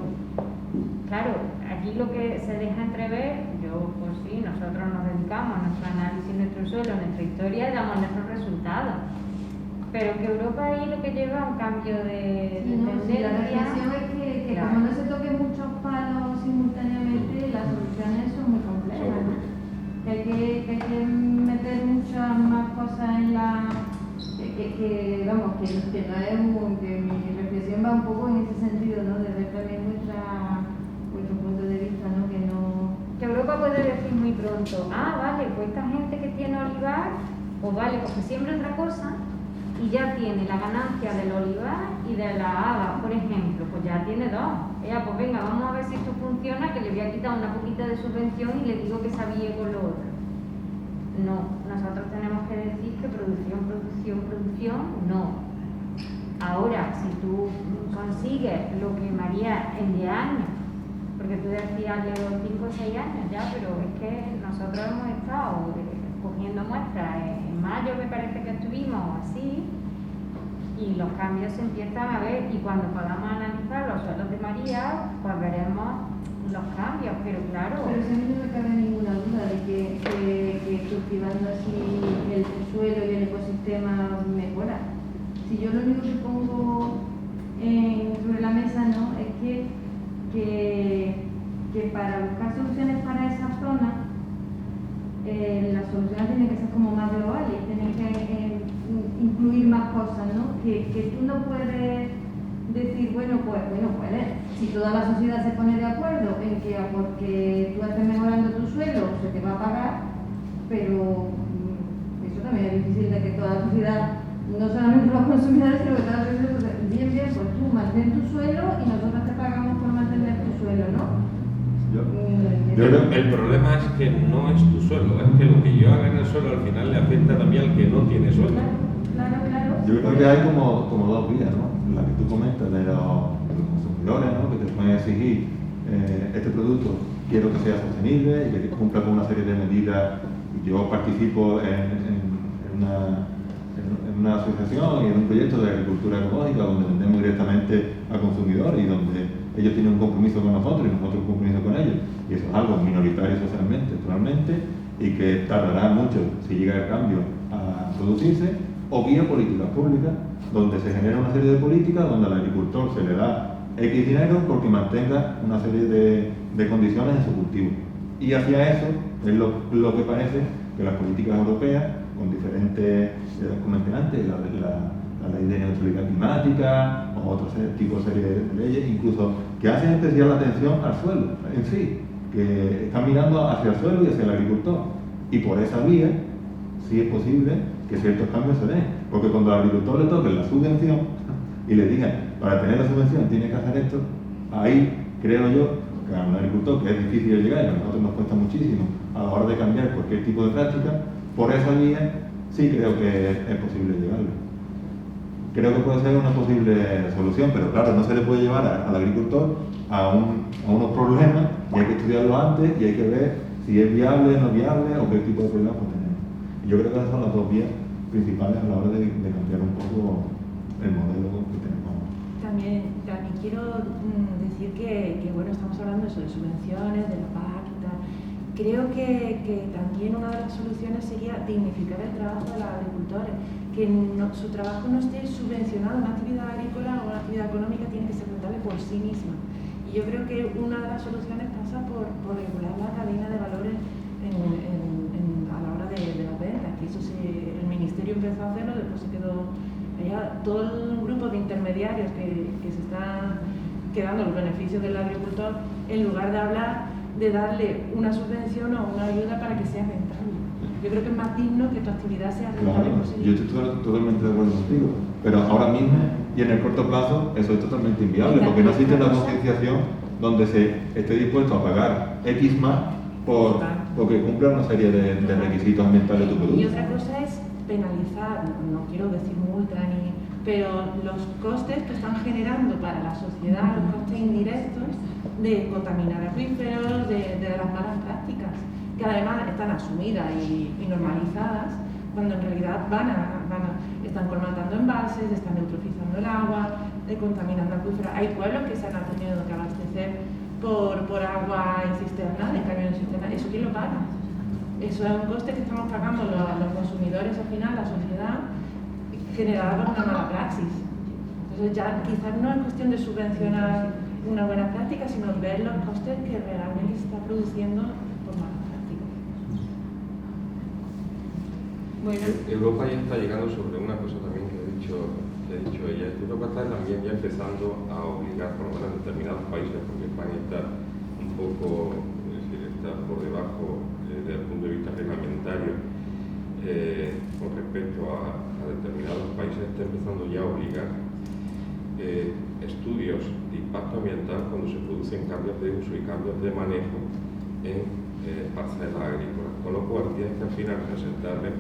claro, aquí lo que se deja entrever, pues sí, nosotros nos dedicamos a nuestro análisis, nuestro suelo, nuestra historia y damos nuestros resultados. Pero que Europa ahí lo que lleva a un cambio de tendencia.
La reflexión es que
claro,
como no se toquen muchos palos simultáneamente, las soluciones son muy complejas, ¿no? Que hay que meter muchas más cosas en la... vamos, que no es que mi reflexión va un poco en ese sentido, ¿no? De ver también vuestro punto de vista, ¿no?
Que Europa puede decir muy pronto: vale, pues esta gente que tiene olivar, pues vale, pues que siembra otra cosa y ya tiene la ganancia del olivar y de la haba, por ejemplo, pues ya tiene dos. Pues venga, vamos a ver si esto funciona, que le voy a quitar una poquita de subvención y le digo que sabía con lo otro. No, nosotros tenemos que decir que producción, no. Ahora, si tú consigues lo que María en 10 años, porque tú decías de los 5 o 6 años ya, pero es que nosotros hemos estado cogiendo muestras. En mayo me parece que estuvimos así, y los cambios se empiezan a ver, y cuando podamos analizar los suelos de María, pues veremos los cambios, pero claro...
Pero si a mí no me cabe ninguna duda de que cultivando así el suelo y el ecosistema mejora. Si yo lo único que pongo sobre la mesa, ¿no?, es que para buscar soluciones para esa zona, las soluciones tienen que ser como más globales, tienen que incluir más cosas, ¿no? Que tú no puedes decir, bueno, si toda la sociedad se pone de acuerdo en que porque tú estés mejorando tu suelo se te va a pagar, pero eso también es difícil de que toda la sociedad, no solamente los consumidores, sino que toda la sociedad, bien, pues tú mantén tu suelo y nosotros te pagamos por mantener tu suelo, ¿no?
El problema es que no es tu suelo, es que lo que yo haga en el suelo al final le afecta también al que no tiene suelo.
Claro.
Yo creo que hay como dos vías, ¿no? La que tú comentas de los consumidores, ¿no? Que te pueden exigir este producto, quiero que sea sostenible y que cumpla con una serie de medidas. Yo participo en una asociación y en un proyecto de agricultura ecológica donde vendemos directamente al consumidor y donde ellos tienen un compromiso con nosotros y nosotros un compromiso con ellos, y eso es algo minoritario socialmente, actualmente, y que tardará mucho si llega el cambio a producirse, o vía políticas públicas, donde se genera una serie de políticas donde al agricultor se le da X dinero porque mantenga una serie de condiciones en su cultivo. Y hacia eso es lo que parece que las políticas europeas, con diferentes, comenté antes, la ley de neutralidad climática o otro tipo de serie de leyes, incluso que hacen especial atención al suelo en sí, que están mirando hacia el suelo y hacia el agricultor. Y por esa vía sí es posible que ciertos cambios se den, porque cuando al agricultor le toque la subvención y le digan, para tener la subvención tiene que hacer esto, ahí creo yo que a un agricultor que es difícil de llegar y a nosotros nos cuesta muchísimo a la hora de cambiar cualquier tipo de práctica, por esa vía sí creo que es posible llegarlo. Creo que puede ser una posible solución, pero claro, no se le puede llevar al agricultor a unos problemas y hay que estudiarlo antes y hay que ver si es viable, no viable o qué tipo de problemas pues tenemos. Y yo creo que esas son las dos vías principales a la hora de cambiar un poco el modelo que tenemos.
También quiero decir que bueno, estamos hablando de eso, de subvenciones, de la PAC y tal. Creo que también una de las soluciones sería dignificar el trabajo de los agricultores, que su trabajo no esté subvencionado. Una actividad agrícola o una actividad económica tiene que ser rentable por sí misma. Y yo creo que una de las soluciones pasa por regular la cadena de valores a la hora de las ventas, que eso el Ministerio empezó a hacerlo, después se quedó allá todo el grupo de intermediarios que se están quedando los beneficios del agricultor, en lugar de hablar de darle una subvención o una ayuda para que sea rentable. yo creo que es más digno que tu actividad sea rentable
Claro,
posible.
yo estoy totalmente de acuerdo contigo, pero ahora mismo y en el corto plazo eso es totalmente inviable, porque no existe una concienciación donde se esté dispuesto a pagar X más porque cumpla una serie de requisitos ambientales de tu producto.
Y otra cosa es penalizar, no quiero decir multa pero los costes que están generando para la sociedad, los costes indirectos de contaminar acuíferos, de las malas prácticas, que además están asumidas y normalizadas, cuando en realidad están colmatando embalses, están eutrofizando el agua, contaminando acuíferos. Hay pueblos que se han tenido que abastecer por agua en cisterna, de camión en cisterna. ¿Eso quién lo paga? Eso es un coste que estamos pagando los consumidores al final, la sociedad, generada por una mala praxis. Entonces ya quizás no es cuestión de subvencionar una buena práctica, sino ver los costes que realmente se está produciendo por malas prácticas.
Bueno,
Europa ya está llegando sobre una cosa también que ha dicho ella. Europa está también ya empezando a obligar, por lo menos en determinados países, porque España está un poco, es decir, está por debajo desde el punto de vista reglamentario con respecto a determinados países, está empezando ya a obligar estudios de impacto ambiental cuando se producen cambios de uso y cambios de manejo en parcelas agrícolas, con lo cual tienes que al final presentarle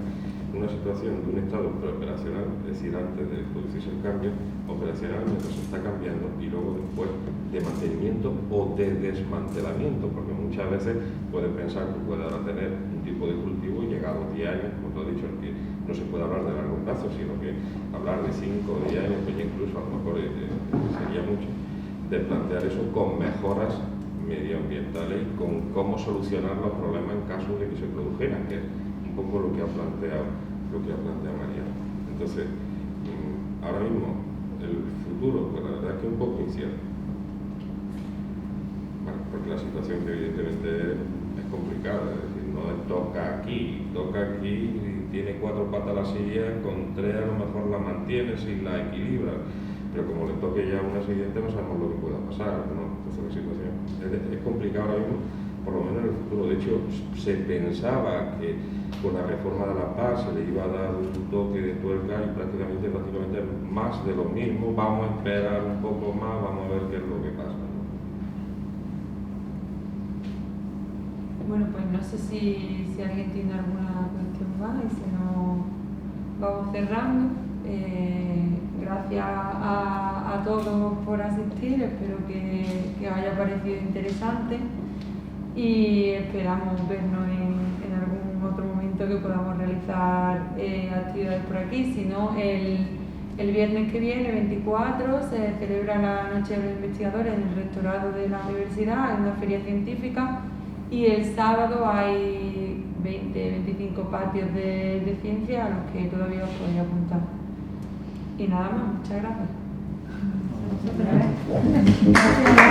una situación de un estado preoperacional, es decir, antes de producirse el cambio, operacional mientras se está cambiando y luego después de mantenimiento o de desmantelamiento, porque muchas veces puedes pensar que puede ahora tener un tipo de cultivo y llegados 10 años, como tú has dicho, que no se puede hablar de largo plazo, sino que hablar de 5 o 10 años, que incluso a lo mejor sería mucho, de plantear eso con mejoras medioambientales y con cómo solucionar los problemas en caso de que se produjeran, que es un poco lo que ha planteado Mariano. Entonces, ahora mismo, el futuro, pues la verdad es que es un poco incierto. Bueno, porque la situación que evidentemente es complicada, es decir, no toca aquí, y tiene 4 patas la silla, con 3 a lo mejor la mantienes y la equilibras, pero como le toque ya una siguiente no sabemos lo que pueda pasar, ¿no? Entonces la situación es complicada ahora mismo, por lo menos en el futuro. De hecho, se pensaba que con la reforma de la PAC se le iba a dar un toque de tuerca y prácticamente más de lo mismo, vamos a esperar un poco más, vamos a ver qué es lo que pasa, ¿no?
bueno, pues no sé si alguien tiene alguna cuestión más y si no, vamos cerrando. Gracias a todos por asistir, espero que os haya parecido interesante y esperamos vernos en algún otro momento que podamos realizar actividades por aquí. Si no, el viernes que viene, 24, se celebra la Noche de los Investigadores en el rectorado de la universidad, en una feria científica, y el sábado hay 20-25 patios de ciencia a los que todavía os podéis apuntar. Y nada más, muchas gracias.
Gracias.